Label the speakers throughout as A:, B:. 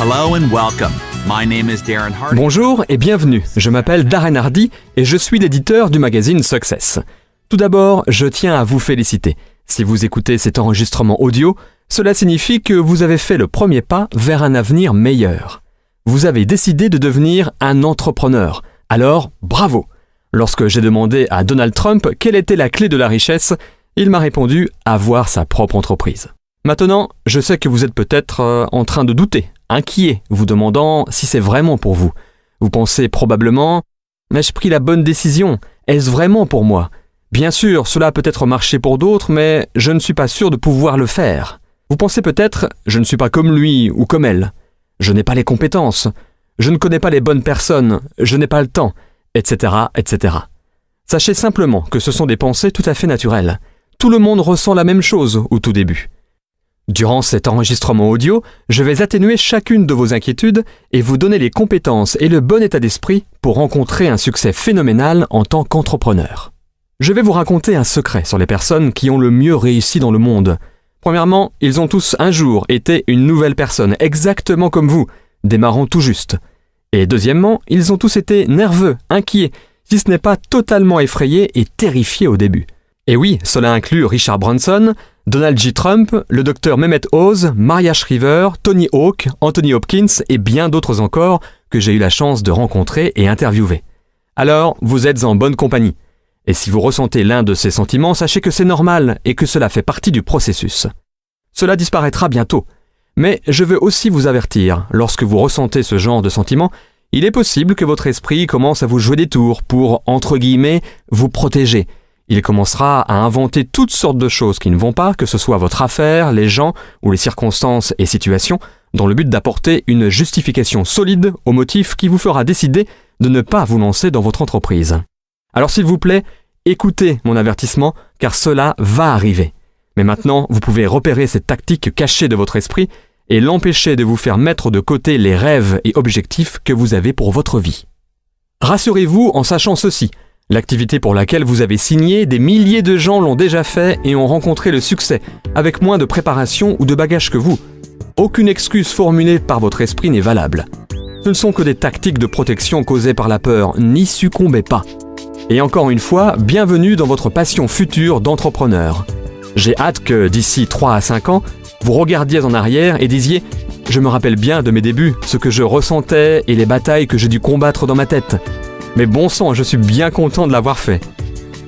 A: Hello and welcome. My name is Darren Hardy.
B: Bonjour et bienvenue, je m'appelle Darren Hardy et je suis l'éditeur du magazine Success. Tout d'abord, je tiens à vous féliciter. Si vous écoutez cet enregistrement audio, cela signifie que vous avez fait le premier pas vers un avenir meilleur. Vous avez décidé de devenir un entrepreneur. Alors, bravo! Lorsque j'ai demandé à Donald Trump quelle était la clé de la richesse, il m'a répondu avoir sa propre entreprise. Maintenant, je sais que vous êtes peut-être en train de douter, inquiet, vous demandant si c'est vraiment pour vous. Vous pensez probablement « Ai-je pris la bonne décision? Est-ce vraiment pour moi ?» Bien sûr, cela a peut-être marché pour d'autres, mais je ne suis pas sûr de pouvoir le faire. Vous pensez peut-être « Je ne suis pas comme lui ou comme elle. Je n'ai pas les compétences. Je ne connais pas les bonnes personnes. Je n'ai pas le temps. » etc., etc. Sachez simplement que ce sont des pensées tout à fait naturelles. Tout le monde ressent la même chose au tout début. Durant cet enregistrement audio, je vais atténuer chacune de vos inquiétudes et vous donner les compétences et le bon état d'esprit pour rencontrer un succès phénoménal en tant qu'entrepreneur. Je vais vous raconter un secret sur les personnes qui ont le mieux réussi dans le monde. Premièrement, ils ont tous un jour été une nouvelle personne, exactement comme vous, démarrant tout juste. Et deuxièmement, ils ont tous été nerveux, inquiets, si ce n'est pas totalement effrayés et terrifiés au début. Et oui, cela inclut Richard Branson, Donald J. Trump, le docteur Mehmet Oz, Maria Shriver, Tony Hawk, Anthony Hopkins et bien d'autres encore que j'ai eu la chance de rencontrer et interviewer. Alors, vous êtes en bonne compagnie. Et si vous ressentez l'un de ces sentiments, sachez que c'est normal et que cela fait partie du processus. Cela disparaîtra bientôt. Mais je veux aussi vous avertir, lorsque vous ressentez ce genre de sentiments, il est possible que votre esprit commence à vous jouer des tours pour, entre guillemets, vous protéger. Il commencera à inventer toutes sortes de choses qui ne vont pas, que ce soit votre affaire, les gens ou les circonstances et situations, dans le but d'apporter une justification solide au motif qui vous fera décider de ne pas vous lancer dans votre entreprise. Alors s'il vous plaît, écoutez mon avertissement, car cela va arriver. Mais maintenant, vous pouvez repérer cette tactique cachée de votre esprit et l'empêcher de vous faire mettre de côté les rêves et objectifs que vous avez pour votre vie. Rassurez-vous en sachant ceci. L'activité pour laquelle vous avez signé, des milliers de gens l'ont déjà fait et ont rencontré le succès, avec moins de préparation ou de bagages que vous. Aucune excuse formulée par votre esprit n'est valable. Ce ne sont que des tactiques de protection causées par la peur, n'y succombez pas. Et encore une fois, bienvenue dans votre passion future d'entrepreneur. J'ai hâte que, d'ici 3 à 5 ans, vous regardiez en arrière et disiez « Je me rappelle bien de mes débuts, ce que je ressentais et les batailles que j'ai dû combattre dans ma tête. Mais bon sang, je suis bien content de l'avoir fait.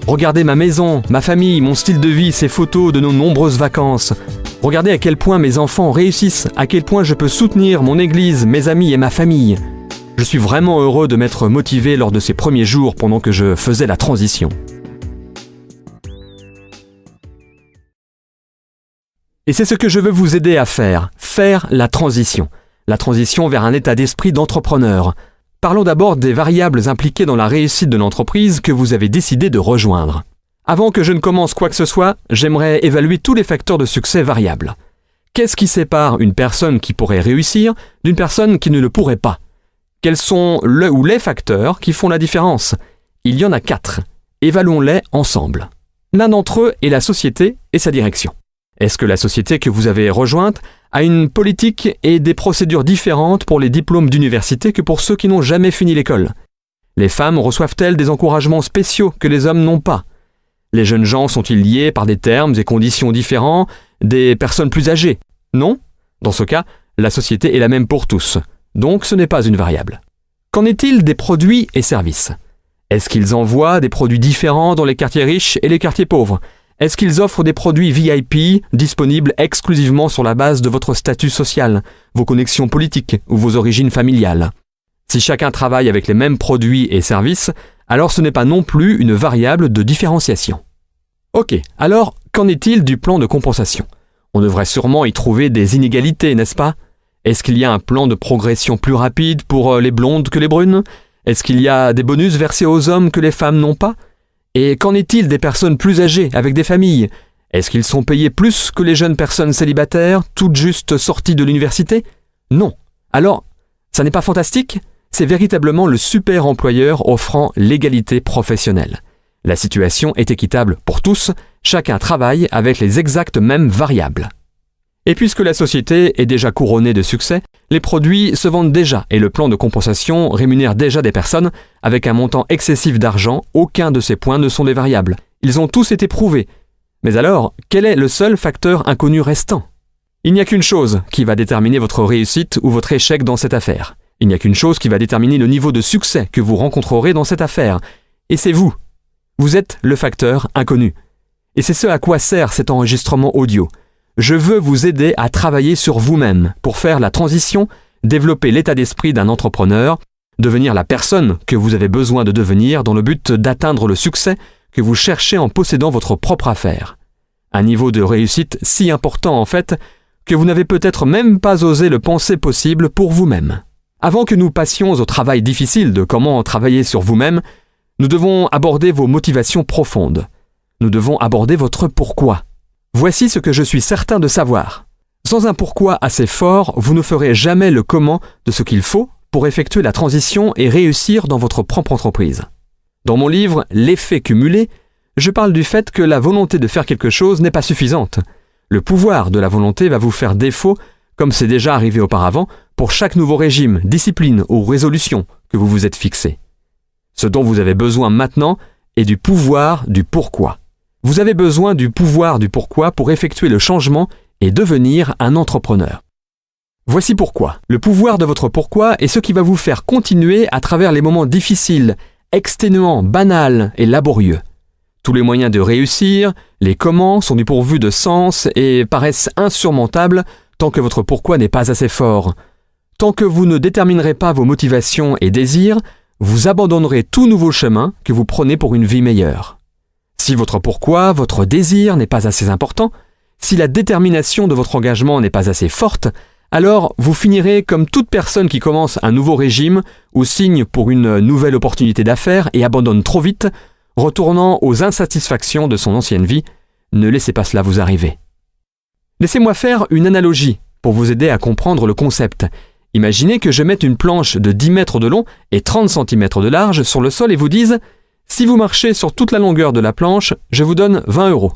B: Regardez ma maison, ma famille, mon style de vie, ces photos de nos nombreuses vacances. Regardez à quel point mes enfants réussissent, à quel point je peux soutenir mon église, mes amis et ma famille. Je suis vraiment heureux de m'être motivé lors de ces premiers jours pendant que je faisais la transition. » Et c'est ce que je veux vous aider à faire la transition. La transition vers un état d'esprit d'entrepreneur. Parlons d'abord des variables impliquées dans la réussite de l'entreprise que vous avez décidé de rejoindre. Avant que je ne commence quoi que ce soit, j'aimerais évaluer tous les facteurs de succès variables. Qu'est-ce qui sépare une personne qui pourrait réussir d'une personne qui ne le pourrait pas? Quels sont le ou les facteurs qui font la différence? Il y en a 4. Évaluons-les ensemble. L'un d'entre eux est la société et sa direction. Est-ce que la société que vous avez rejointe a une politique et des procédures différentes pour les diplômes d'université que pour ceux qui n'ont jamais fini l'école? Les femmes reçoivent-elles des encouragements spéciaux que les hommes n'ont pas? Les jeunes gens sont-ils liés par des termes et conditions différents des personnes plus âgées? Non? Dans ce cas, la société est la même pour tous. Donc ce n'est pas une variable. Qu'en est-il des produits et services? Est-ce qu'ils envoient des produits différents dans les quartiers riches et les quartiers pauvres? Est-ce qu'ils offrent des produits VIP disponibles exclusivement sur la base de votre statut social, vos connexions politiques ou vos origines familiales? Si chacun travaille avec les mêmes produits et services, alors ce n'est pas non plus une variable de différenciation. Ok, alors qu'en est-il du plan de compensation? On devrait sûrement y trouver des inégalités, n'est-ce pas? Est-ce qu'il y a un plan de progression plus rapide pour les blondes que les brunes? Est-ce qu'il y a des bonus versés aux hommes que les femmes n'ont pas? Et qu'en est-il des personnes plus âgées, avec des familles? Est-ce qu'ils sont payés plus que les jeunes personnes célibataires, toutes juste sorties de l'université? Non. Alors, ça n'est pas fantastique? C'est véritablement le super employeur offrant l'égalité professionnelle. La situation est équitable pour tous, chacun travaille avec les exactes mêmes variables. Et puisque la société est déjà couronnée de succès, les produits se vendent déjà et le plan de compensation rémunère déjà des personnes avec un montant excessif d'argent. Aucun de ces points ne sont des variables. Ils ont tous été prouvés. Mais alors, quel est le seul facteur inconnu restant ? Il n'y a qu'une chose qui va déterminer votre réussite ou votre échec dans cette affaire. Il n'y a qu'une chose qui va déterminer le niveau de succès que vous rencontrerez dans cette affaire. Et c'est vous. Vous êtes le facteur inconnu. Et c'est ce à quoi sert cet enregistrement audio. Je veux vous aider à travailler sur vous-même pour faire la transition, développer l'état d'esprit d'un entrepreneur, devenir la personne que vous avez besoin de devenir dans le but d'atteindre le succès que vous cherchez en possédant votre propre affaire. Un niveau de réussite si important en fait que vous n'avez peut-être même pas osé le penser possible pour vous-même. Avant que nous passions au travail difficile de comment travailler sur vous-même, nous devons aborder vos motivations profondes. Nous devons aborder votre pourquoi. Voici ce que je suis certain de savoir. Sans un pourquoi assez fort, vous ne ferez jamais le comment de ce qu'il faut pour effectuer la transition et réussir dans votre propre entreprise. Dans mon livre « L'effet cumulé », je parle du fait que la volonté de faire quelque chose n'est pas suffisante. Le pouvoir de la volonté va vous faire défaut, comme c'est déjà arrivé auparavant, pour chaque nouveau régime, discipline ou résolution que vous vous êtes fixé. Ce dont vous avez besoin maintenant est du pouvoir du pourquoi. Vous avez besoin du pouvoir du pourquoi pour effectuer le changement et devenir un entrepreneur. Voici pourquoi. Le pouvoir de votre pourquoi est ce qui va vous faire continuer à travers les moments difficiles, exténuants, banals et laborieux. Tous les moyens de réussir, les comment sont dépourvus de sens et paraissent insurmontables tant que votre pourquoi n'est pas assez fort. Tant que vous ne déterminerez pas vos motivations et désirs, vous abandonnerez tout nouveau chemin que vous prenez pour une vie meilleure. Si votre pourquoi, votre désir n'est pas assez important, si la détermination de votre engagement n'est pas assez forte, alors vous finirez comme toute personne qui commence un nouveau régime ou signe pour une nouvelle opportunité d'affaires et abandonne trop vite, retournant aux insatisfactions de son ancienne vie. Ne laissez pas cela vous arriver. Laissez-moi faire une analogie pour vous aider à comprendre le concept. Imaginez que je mette une planche de 10 mètres de long et 30 cm de large sur le sol et vous dise « Si vous marchez sur toute la longueur de la planche, je vous donne 20 €.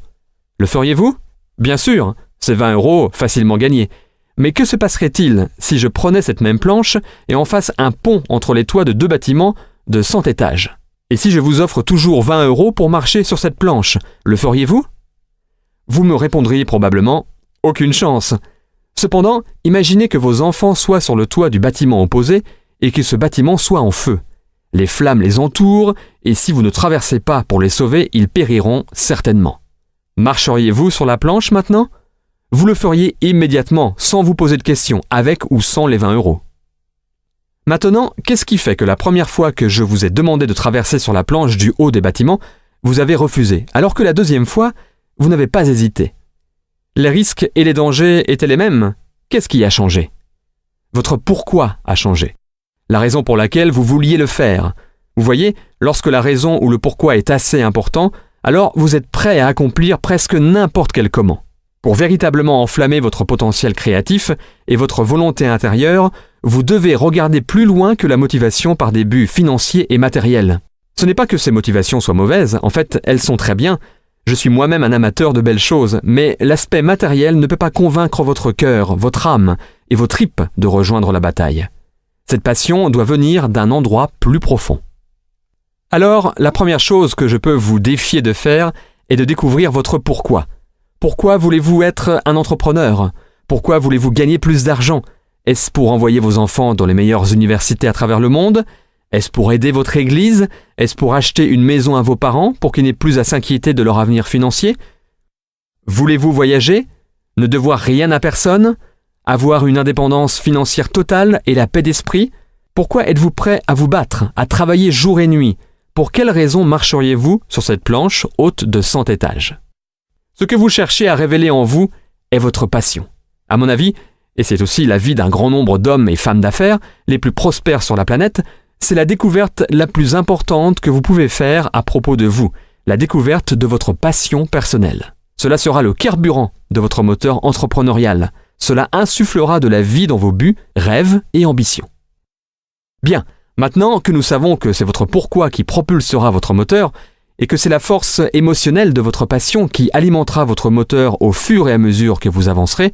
B: Le feriez-vous ? Bien sûr, c'est 20 € facilement gagnés. Mais que se passerait-il si je prenais cette même planche et en fasse un pont entre les toits de 2 bâtiments de 100 étages ? Et si je vous offre toujours 20 € pour marcher sur cette planche, le feriez-vous ? Vous me répondriez probablement « Aucune chance ». Cependant, imaginez que vos enfants soient sur le toit du bâtiment opposé et que ce bâtiment soit en feu. Les flammes les entourent et si vous ne traversez pas pour les sauver, ils périront certainement. Marcheriez-vous sur la planche maintenant ? Vous le feriez immédiatement, sans vous poser de questions, avec ou sans les 20 €. Maintenant, qu'est-ce qui fait que la première fois que je vous ai demandé de traverser sur la planche du haut des bâtiments, vous avez refusé, alors que la deuxième fois, vous n'avez pas hésité ? Les risques et les dangers étaient les mêmes. Qu'est-ce qui a changé ? Votre pourquoi a changé. La raison pour laquelle vous vouliez le faire. Vous voyez, lorsque la raison ou le pourquoi est assez important, alors vous êtes prêt à accomplir presque n'importe quel comment. Pour véritablement enflammer votre potentiel créatif et votre volonté intérieure, vous devez regarder plus loin que la motivation par des buts financiers et matériels. Ce n'est pas que ces motivations soient mauvaises, en fait, elles sont très bien. Je suis moi-même un amateur de belles choses, mais l'aspect matériel ne peut pas convaincre votre cœur, votre âme et vos tripes de rejoindre la bataille. Cette passion doit venir d'un endroit plus profond. Alors, la première chose que je peux vous défier de faire est de découvrir votre pourquoi. Pourquoi voulez-vous être un entrepreneur ? Pourquoi voulez-vous gagner plus d'argent ? Est-ce pour envoyer vos enfants dans les meilleures universités à travers le monde ? Est-ce pour aider votre église ? Est-ce pour acheter une maison à vos parents pour qu'ils n'aient plus à s'inquiéter de leur avenir financier ? Voulez-vous voyager ? Ne devoir rien à personne ? Avoir une indépendance financière totale et la paix d'esprit ? Pourquoi êtes-vous prêt à vous battre, à travailler jour et nuit ? Pour quelles raisons marcheriez-vous sur cette planche haute de 100 étages ? Ce que vous cherchez à révéler en vous est votre passion. À mon avis, et c'est aussi l'avis d'un grand nombre d'hommes et femmes d'affaires, les plus prospères sur la planète, c'est la découverte la plus importante que vous pouvez faire à propos de vous, la découverte de votre passion personnelle. Cela sera le carburant de votre moteur entrepreneurial. Cela insufflera de la vie dans vos buts, rêves et ambitions. Bien, maintenant que nous savons que c'est votre pourquoi qui propulsera votre moteur et que c'est la force émotionnelle de votre passion qui alimentera votre moteur au fur et à mesure que vous avancerez,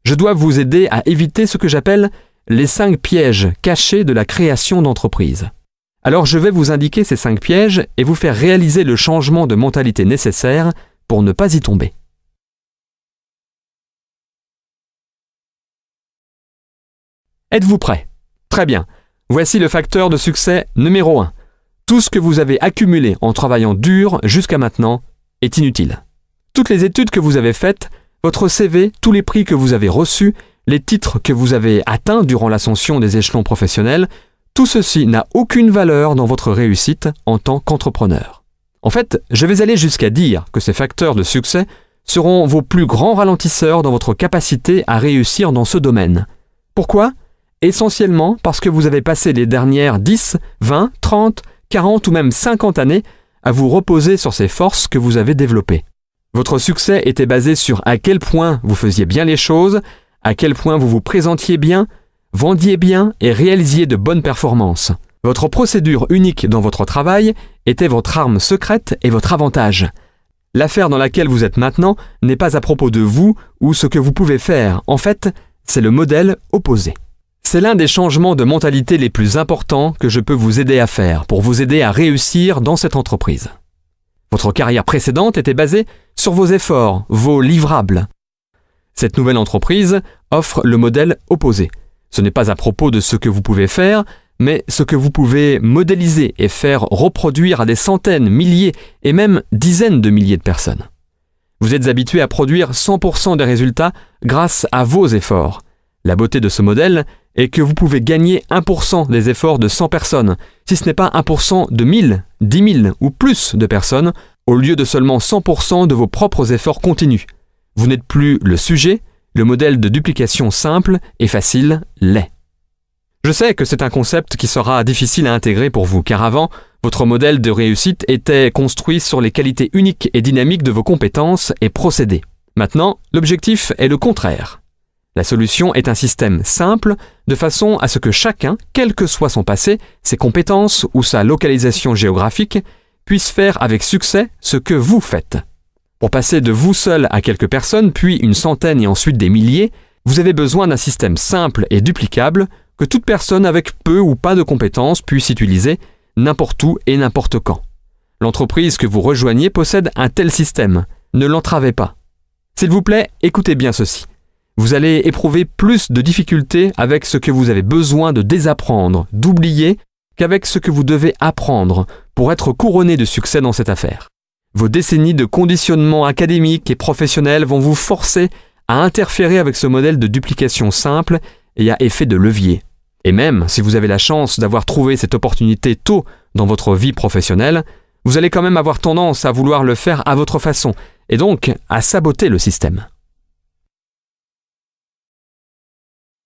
B: Je dois vous aider à éviter ce que j'appelle les 5 pièges cachés de la création d'entreprise. Alors je vais vous indiquer ces 5 pièges et vous faire réaliser le changement de mentalité nécessaire pour ne pas y tomber. Êtes-vous prêt? Très bien. Voici le facteur de succès numéro 1. Tout ce que vous avez accumulé en travaillant dur jusqu'à maintenant est inutile. Toutes les études que vous avez faites, votre CV, tous les prix que vous avez reçus, les titres que vous avez atteints durant l'ascension des échelons professionnels, tout ceci n'a aucune valeur dans votre réussite en tant qu'entrepreneur. En fait, je vais aller jusqu'à dire que ces facteurs de succès seront vos plus grands ralentisseurs dans votre capacité à réussir dans ce domaine. Pourquoi? Essentiellement parce que vous avez passé les dernières 10, 20, 30, 40 ou même 50 années à vous reposer sur ces forces que vous avez développées. Votre succès était basé sur à quel point vous faisiez bien les choses, à quel point vous vous présentiez bien, vendiez bien et réalisiez de bonnes performances. Votre procédure unique dans votre travail était votre arme secrète et votre avantage. L'affaire dans laquelle vous êtes maintenant n'est pas à propos de vous ou ce que vous pouvez faire. En fait, c'est le modèle opposé. C'est l'un des changements de mentalité les plus importants que je peux vous aider à faire pour vous aider à réussir dans cette entreprise. Votre carrière précédente était basée sur vos efforts, vos livrables. Cette nouvelle entreprise offre le modèle opposé. Ce n'est pas à propos de ce que vous pouvez faire, mais ce que vous pouvez modéliser et faire reproduire à des centaines, milliers et même dizaines de milliers de personnes. Vous êtes habitué à produire 100% des résultats grâce à vos efforts. La beauté de ce modèle est que vous pouvez gagner 1% des efforts de 100 personnes, si ce n'est pas 1% de 1000, 10 000 ou plus de personnes, au lieu de seulement 100% de vos propres efforts continus. Vous n'êtes plus le sujet, le modèle de duplication simple et facile l'est. Je sais que c'est un concept qui sera difficile à intégrer pour vous, car avant, votre modèle de réussite était construit sur les qualités uniques et dynamiques de vos compétences et procédés. Maintenant, l'objectif est le contraire. La solution est un système simple, de façon à ce que chacun, quel que soit son passé, ses compétences ou sa localisation géographique, puisse faire avec succès ce que vous faites. Pour passer de vous seul à quelques personnes, puis une centaine et ensuite des milliers, vous avez besoin d'un système simple et duplicable que toute personne avec peu ou pas de compétences puisse utiliser n'importe où et n'importe quand. L'entreprise que vous rejoignez possède un tel système. Ne l'entravez pas. S'il vous plaît, écoutez bien ceci. Vous allez éprouver plus de difficultés avec ce que vous avez besoin de désapprendre, d'oublier, qu'avec ce que vous devez apprendre pour être couronné de succès dans cette affaire. Vos décennies de conditionnement académique et professionnel vont vous forcer à interférer avec ce modèle de duplication simple et à effet de levier. Et même si vous avez la chance d'avoir trouvé cette opportunité tôt dans votre vie professionnelle, vous allez quand même avoir tendance à vouloir le faire à votre façon et donc à saboter le système.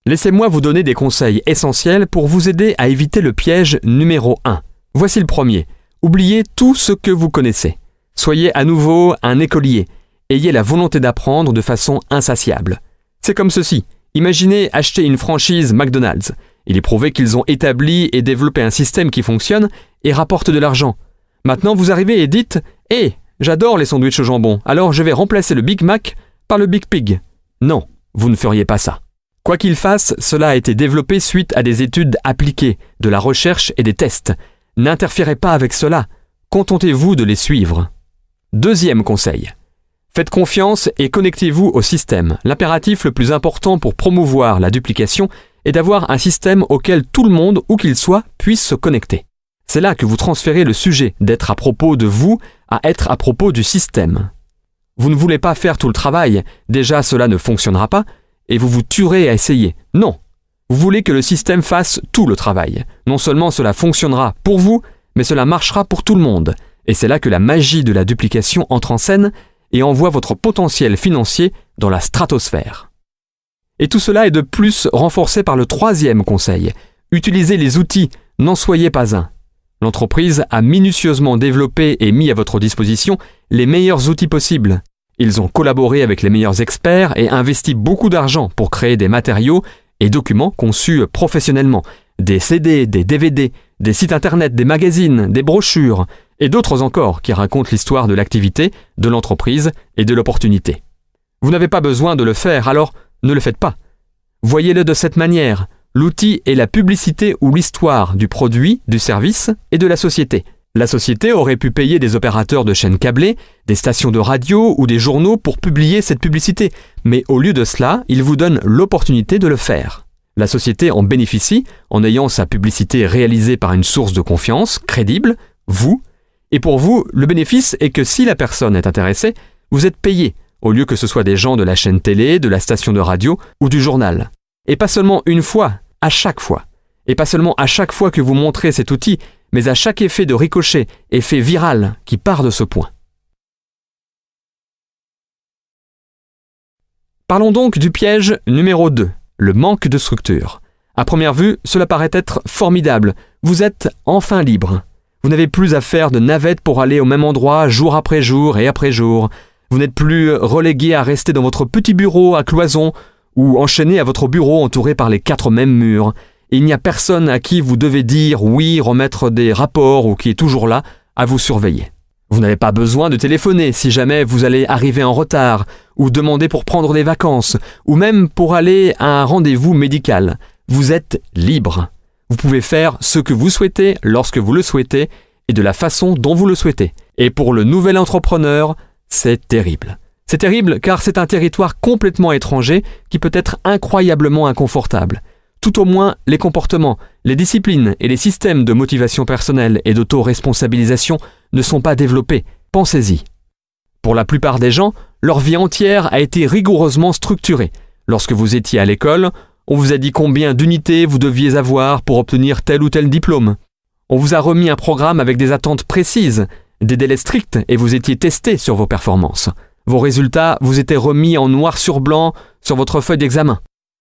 B: Laissez-moi vous donner des conseils essentiels pour vous aider à éviter le piège numéro 1. Voici le premier. Oubliez tout ce que vous connaissez. Soyez à nouveau un écolier. Ayez la volonté d'apprendre de façon insatiable. C'est comme ceci. Imaginez acheter une franchise McDonald's. Il est prouvé qu'ils ont établi et développé un système qui fonctionne et rapporte de l'argent. Maintenant, vous arrivez et dites « Hé, j'adore les sandwichs au jambon, alors je vais remplacer le Big Mac par le Big Pig. » Non, vous ne feriez pas ça. Quoi qu'il fasse, cela a été développé suite à des études appliquées, de la recherche et des tests. N'interférez pas avec cela. Contentez-vous de les suivre. Deuxième conseil. Faites confiance et connectez-vous au système. L'impératif le plus important pour promouvoir la duplication est d'avoir un système auquel tout le monde, où qu'il soit, puisse se connecter. C'est là que vous transférez le sujet d'être à propos de vous à être à propos du système. Vous ne voulez pas faire tout le travail, déjà cela ne fonctionnera pas, et vous vous tuerez à essayer. Non, vous voulez que le système fasse tout le travail. Non seulement cela fonctionnera pour vous, mais cela marchera pour tout le monde. Et c'est là que la magie de la duplication entre en scène et envoie votre potentiel financier dans la stratosphère. Et tout cela est de plus renforcé par le troisième conseil. Utilisez les outils, n'en soyez pas un. L'entreprise a minutieusement développé et mis à votre disposition les meilleurs outils possibles. Ils ont collaboré avec les meilleurs experts et investi beaucoup d'argent pour créer des matériaux et documents conçus professionnellement, des CD, des DVD, des sites internet, des magazines, des brochures et d'autres encore qui racontent l'histoire de l'activité, de l'entreprise et de l'opportunité. Vous n'avez pas besoin de le faire, alors Ne le faites pas. Voyez-le de cette manière. L'outil est la publicité ou l'histoire du produit, du service et de la société. La société aurait pu payer des opérateurs de chaînes câblées, des stations de radio ou des journaux pour publier cette publicité, mais au lieu de cela, il vous donne l'opportunité de le faire. La société en bénéficie en ayant sa publicité réalisée par une source de confiance, crédible, vous, et pour vous, le bénéfice est que si la personne est intéressée, vous êtes payé, au lieu que ce soit des gens de la chaîne télé, de la station de radio ou du journal. Et pas seulement une fois, à chaque fois. Et pas seulement à chaque fois que vous montrez cet outil, mais à chaque effet de ricochet, effet viral qui part de ce point. Parlons donc du piège numéro 2, le manque de structure. À première vue, cela paraît être formidable. Vous êtes enfin libre. Vous n'avez plus à faire de navette pour aller au même endroit jour après jour et après jour. Vous n'êtes plus relégué à rester dans votre petit bureau à cloison ou enchaîné à votre bureau entouré par les 4 mêmes murs. Et il n'y a personne à qui vous devez dire oui, remettre des rapports ou qui est toujours là à vous surveiller. Vous n'avez pas besoin de téléphoner si jamais vous allez arriver en retard ou demander pour prendre des vacances ou même pour aller à un rendez-vous médical. Vous êtes libre. Vous pouvez faire ce que vous souhaitez lorsque vous le souhaitez et de la façon dont vous le souhaitez. Et pour le nouvel entrepreneur, c'est terrible. C'est terrible car c'est un territoire complètement étranger qui peut être incroyablement inconfortable. Tout au moins, les comportements, les disciplines et les systèmes de motivation personnelle et d'auto-responsabilisation ne sont pas développés. Pensez-y. Pour la plupart des gens, leur vie entière a été rigoureusement structurée. Lorsque vous étiez à l'école, on vous a dit combien d'unités vous deviez avoir pour obtenir tel ou tel diplôme. On vous a remis un programme avec des attentes précises, des délais stricts et vous étiez testé sur vos performances. Vos résultats vous étaient remis en noir sur blanc sur votre feuille d'examen.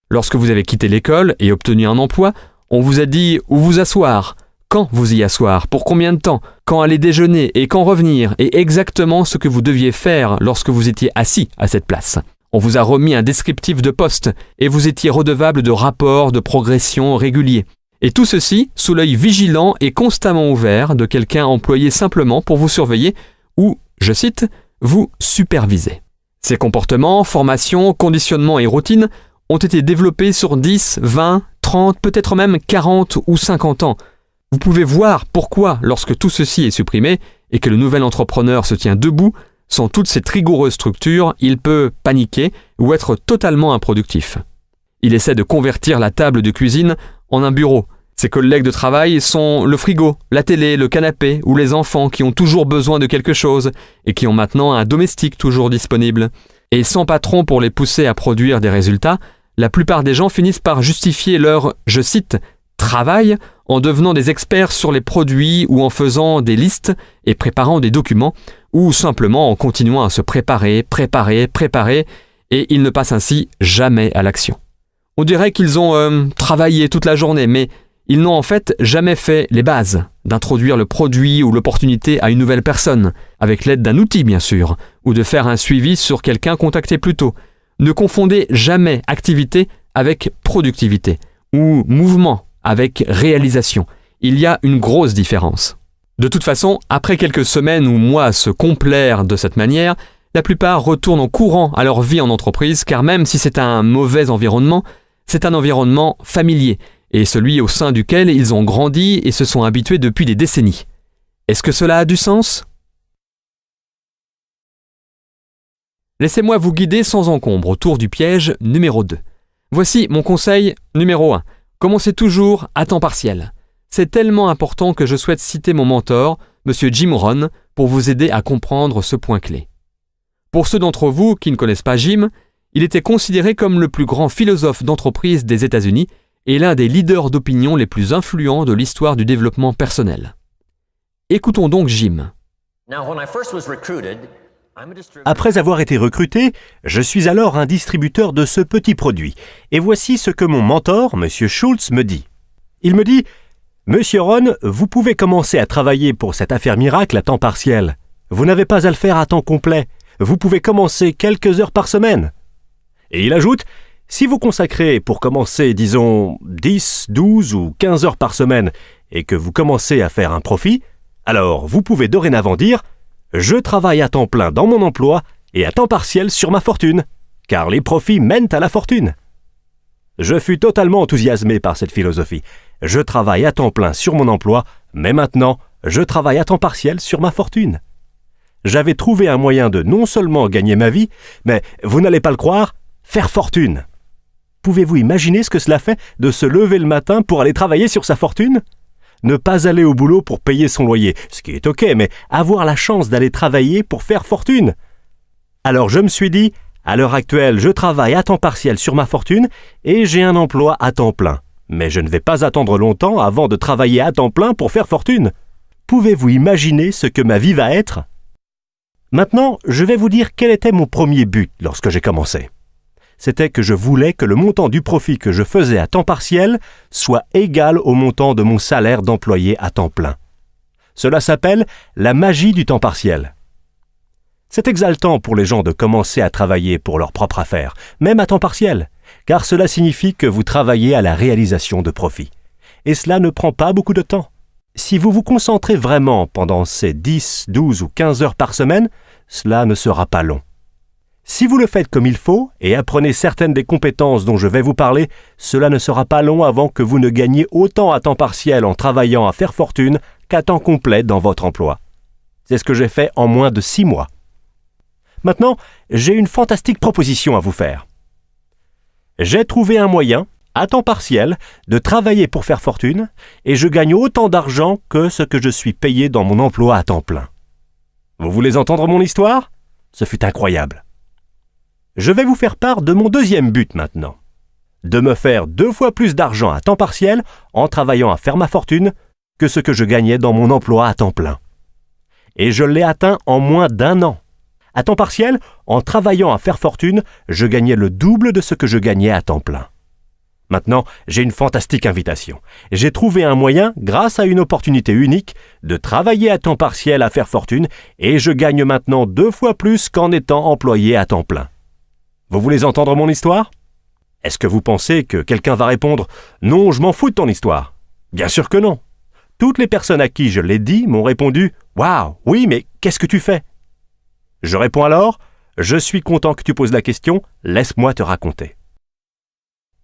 B: Lorsque vous avez quitté l'école et obtenu un emploi, on vous a dit où vous asseoir, quand vous y asseoir, pour combien de temps, quand aller déjeuner et quand revenir, et exactement ce que vous deviez faire lorsque vous étiez assis à cette place. On vous a remis un descriptif de poste et vous étiez redevable de rapports de progression réguliers. Et tout ceci sous l'œil vigilant et constamment ouvert de quelqu'un employé simplement pour vous surveiller ou, je cite, vous superviser. Ces comportements, formations, conditionnements et routines ont été développés sur 10, 20, 30, peut-être même 40 ou 50 ans. Vous pouvez voir pourquoi, lorsque tout ceci est supprimé et que le nouvel entrepreneur se tient debout, sans toute cette rigoureuse structure, il peut paniquer ou être totalement improductif. Il essaie de convertir la table de cuisine en un bureau. Ses collègues de travail sont le frigo, la télé, le canapé ou les enfants qui ont toujours besoin de quelque chose et qui ont maintenant un domestique toujours disponible. Et sans patron pour les pousser à produire des résultats, la plupart des gens finissent par justifier leur, je cite, « travail » en devenant des experts sur les produits ou en faisant des listes et préparant des documents ou simplement en continuant à se préparer, et ils ne passent ainsi jamais à l'action. On dirait qu'ils ont travaillé toute la journée, mais ils n'ont en fait jamais fait les bases, d'introduire le produit ou l'opportunité à une nouvelle personne, avec l'aide d'un outil bien sûr, ou de faire un suivi sur quelqu'un contacté plus tôt. Ne confondez jamais activité avec productivité, ou mouvement avec réalisation. Il y a une grosse différence. De toute façon, après quelques semaines ou mois à se complaire de cette manière, la plupart retournent en courant à leur vie en entreprise, car même si c'est un mauvais environnement, c'est un environnement familier, et celui au sein duquel ils ont grandi et se sont habitués depuis des décennies. Est-ce que cela a du sens ? Laissez-moi vous guider sans encombre autour du piège numéro 2. Voici mon conseil numéro 1. Commencez toujours à temps partiel. C'est tellement important que je souhaite citer mon mentor, M. Jim Rohn, pour vous aider à comprendre ce point clé. Pour ceux d'entre vous qui ne connaissent pas Jim, il était considéré comme le plus grand philosophe d'entreprise des États-Unis et l'un des leaders d'opinion les plus influents de l'histoire du développement personnel. Écoutons donc Jim.
C: Après avoir été recruté, je suis alors un distributeur de ce petit produit. Et voici ce que mon mentor, M. Schultz, me dit. Il me dit « Monsieur Rohn, vous pouvez commencer à travailler pour cette affaire miracle à temps partiel. Vous n'avez pas à le faire à temps complet. Vous pouvez commencer quelques heures par semaine. » Et il ajoute « Si vous consacrez pour commencer, disons, 10, 12 ou 15 heures par semaine et que vous commencez à faire un profit, alors vous pouvez dorénavant dire « Je travaille à temps plein dans mon emploi et à temps partiel sur ma fortune. » car les profits mènent à la fortune. Je fus totalement enthousiasmé par cette philosophie. Je travaille à temps plein sur mon emploi, mais maintenant, je travaille à temps partiel sur ma fortune. J'avais trouvé un moyen de non seulement gagner ma vie, mais, vous n'allez pas le croire, faire fortune. Pouvez-vous imaginer ce que cela fait de se lever le matin pour aller travailler sur sa fortune ? Ne pas aller au boulot pour payer son loyer, ce qui est ok, mais avoir la chance d'aller travailler pour faire fortune. Alors je me suis dit, à l'heure actuelle, je travaille à temps partiel sur ma fortune et j'ai un emploi à temps plein. Mais je ne vais pas attendre longtemps avant de travailler à temps plein pour faire fortune. Pouvez-vous imaginer ce que ma vie va être ? Maintenant, je vais vous dire quel était mon premier but lorsque j'ai commencé. C'était que je voulais que le montant du profit que je faisais à temps partiel soit égal au montant de mon salaire d'employé à temps plein. Cela s'appelle la magie du temps partiel. C'est exaltant pour les gens de commencer à travailler pour leur propre affaire, même à temps partiel, car cela signifie que vous travaillez à la réalisation de profits. Et cela ne prend pas beaucoup de temps. Si vous vous concentrez vraiment pendant ces 10, 12 ou 15 heures par semaine, cela ne sera pas long. Si vous le faites comme il faut et apprenez certaines des compétences dont je vais vous parler, cela ne sera pas long avant que vous ne gagniez autant à temps partiel en travaillant à faire fortune qu'à temps complet dans votre emploi. C'est ce que j'ai fait en moins de 6 mois. Maintenant, j'ai une fantastique proposition à vous faire. J'ai trouvé un moyen, à temps partiel, de travailler pour faire fortune et je gagne autant d'argent que ce que je suis payé dans mon emploi à temps plein. Vous voulez entendre mon histoire ? Ce fut incroyable. Je vais vous faire part de mon deuxième but maintenant. De me faire 2 fois plus d'argent à temps partiel en travaillant à faire ma fortune que ce que je gagnais dans mon emploi à temps plein. Et je l'ai atteint en moins d'1 an. À temps partiel, en travaillant à faire fortune, je gagnais le double de ce que je gagnais à temps plein. Maintenant, j'ai une fantastique invitation. J'ai trouvé un moyen, grâce à une opportunité unique, de travailler à temps partiel à faire fortune et je gagne maintenant 2 fois plus qu'en étant employé à temps plein. Vous voulez entendre mon histoire ? Est-ce que vous pensez que quelqu'un va répondre « Non, je m'en fous de ton histoire ». Bien sûr que non. Toutes les personnes à qui je l'ai dit m'ont répondu « Waouh, oui, mais qu'est-ce que tu fais ?» Je réponds alors « Je suis content que tu poses la question, laisse-moi te raconter ».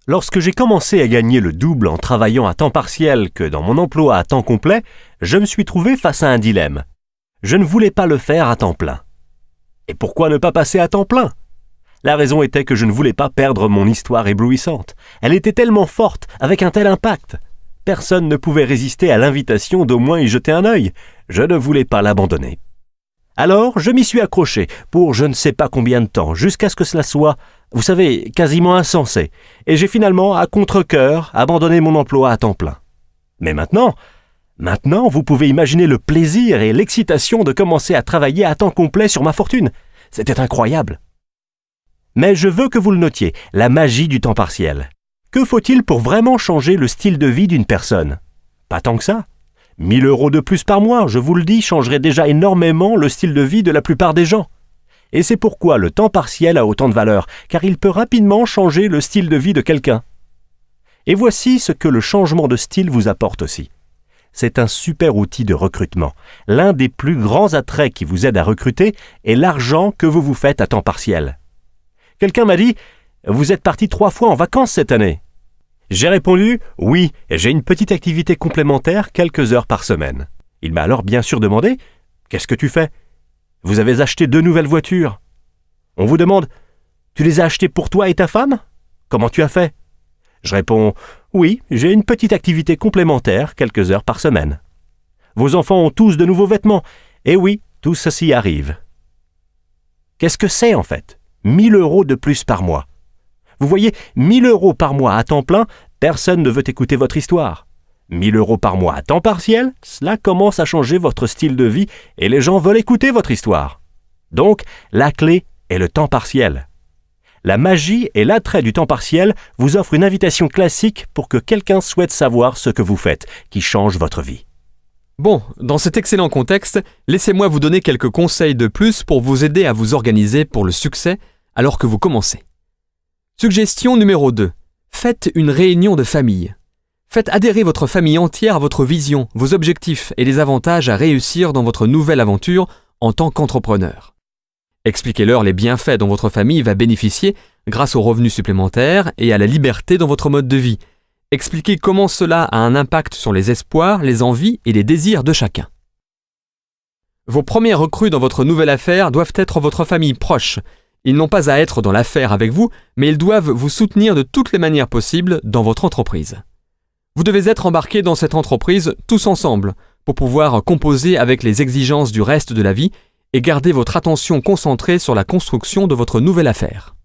C: Lorsque j'ai commencé à gagner le double en travaillant à temps partiel que dans mon emploi à temps complet, je me suis trouvé face à un dilemme. Je ne voulais pas le faire à temps plein. Et pourquoi ne pas passer à temps plein ? La raison était que je ne voulais pas perdre mon histoire éblouissante. Elle était tellement forte, avec un tel impact. Personne ne pouvait résister à l'invitation d'au moins y jeter un œil. Je ne voulais pas l'abandonner. Alors, je m'y suis accroché pour je ne sais pas combien de temps, jusqu'à ce que cela soit, vous savez, quasiment insensé. Et j'ai finalement, à contre-cœur, abandonné mon emploi à temps plein. Mais maintenant, vous pouvez imaginer le plaisir et l'excitation de commencer à travailler à temps complet sur ma fortune. C'était incroyable. Mais je veux que vous le notiez, la magie du temps partiel. Que faut-il pour vraiment changer le style de vie d'une personne ? Pas tant que ça. 1 000 € de plus par mois, je vous le dis, changerait déjà énormément le style de vie de la plupart des gens. Et c'est pourquoi le temps partiel a autant de valeur, car il peut rapidement changer le style de vie de quelqu'un. Et voici ce que le changement de style vous apporte aussi. C'est un super outil de recrutement. L'un des plus grands attraits qui vous aide à recruter est l'argent que vous vous faites à temps partiel. Quelqu'un m'a dit « Vous êtes parti 3 fois en vacances cette année ?» J'ai répondu « Oui, j'ai une petite activité complémentaire quelques heures par semaine. » Il m'a alors bien sûr demandé « Qu'est-ce que tu fais ? Vous avez acheté 2 nouvelles voitures. » On vous demande « Tu les as achetées pour toi et ta femme ? Comment tu as fait ?» Je réponds « Oui, j'ai une petite activité complémentaire quelques heures par semaine. » Vos enfants ont tous de nouveaux vêtements. Et oui, tout ceci arrive. Qu'est-ce que c'est en fait ? 1 000 € de plus par mois. Vous voyez, 1 000 € par mois à temps plein, personne ne veut écouter votre histoire. 1 000 € par mois à temps partiel, cela commence à changer votre style de vie et les gens veulent écouter votre histoire. Donc, la clé est le temps partiel. La magie et l'attrait du temps partiel vous offrent une invitation classique pour que quelqu'un souhaite savoir ce que vous faites, qui change votre vie.
B: Bon, dans cet excellent contexte, laissez-moi vous donner quelques conseils de plus pour vous aider à vous organiser pour le succès alors que vous commencez. Suggestion numéro 2. Faites une réunion de famille. Faites adhérer votre famille entière à votre vision, vos objectifs et les avantages à réussir dans votre nouvelle aventure en tant qu'entrepreneur. Expliquez-leur les bienfaits dont votre famille va bénéficier grâce aux revenus supplémentaires et à la liberté dans votre mode de vie. Expliquez comment cela a un impact sur les espoirs, les envies et les désirs de chacun. Vos premiers recrues dans votre nouvelle affaire doivent être votre famille proche. Ils n'ont pas à être dans l'affaire avec vous, mais ils doivent vous soutenir de toutes les manières possibles dans votre entreprise. Vous devez être embarqués dans cette entreprise tous ensemble pour pouvoir composer avec les exigences du reste de la vie et garder votre attention concentrée sur la construction de votre nouvelle affaire.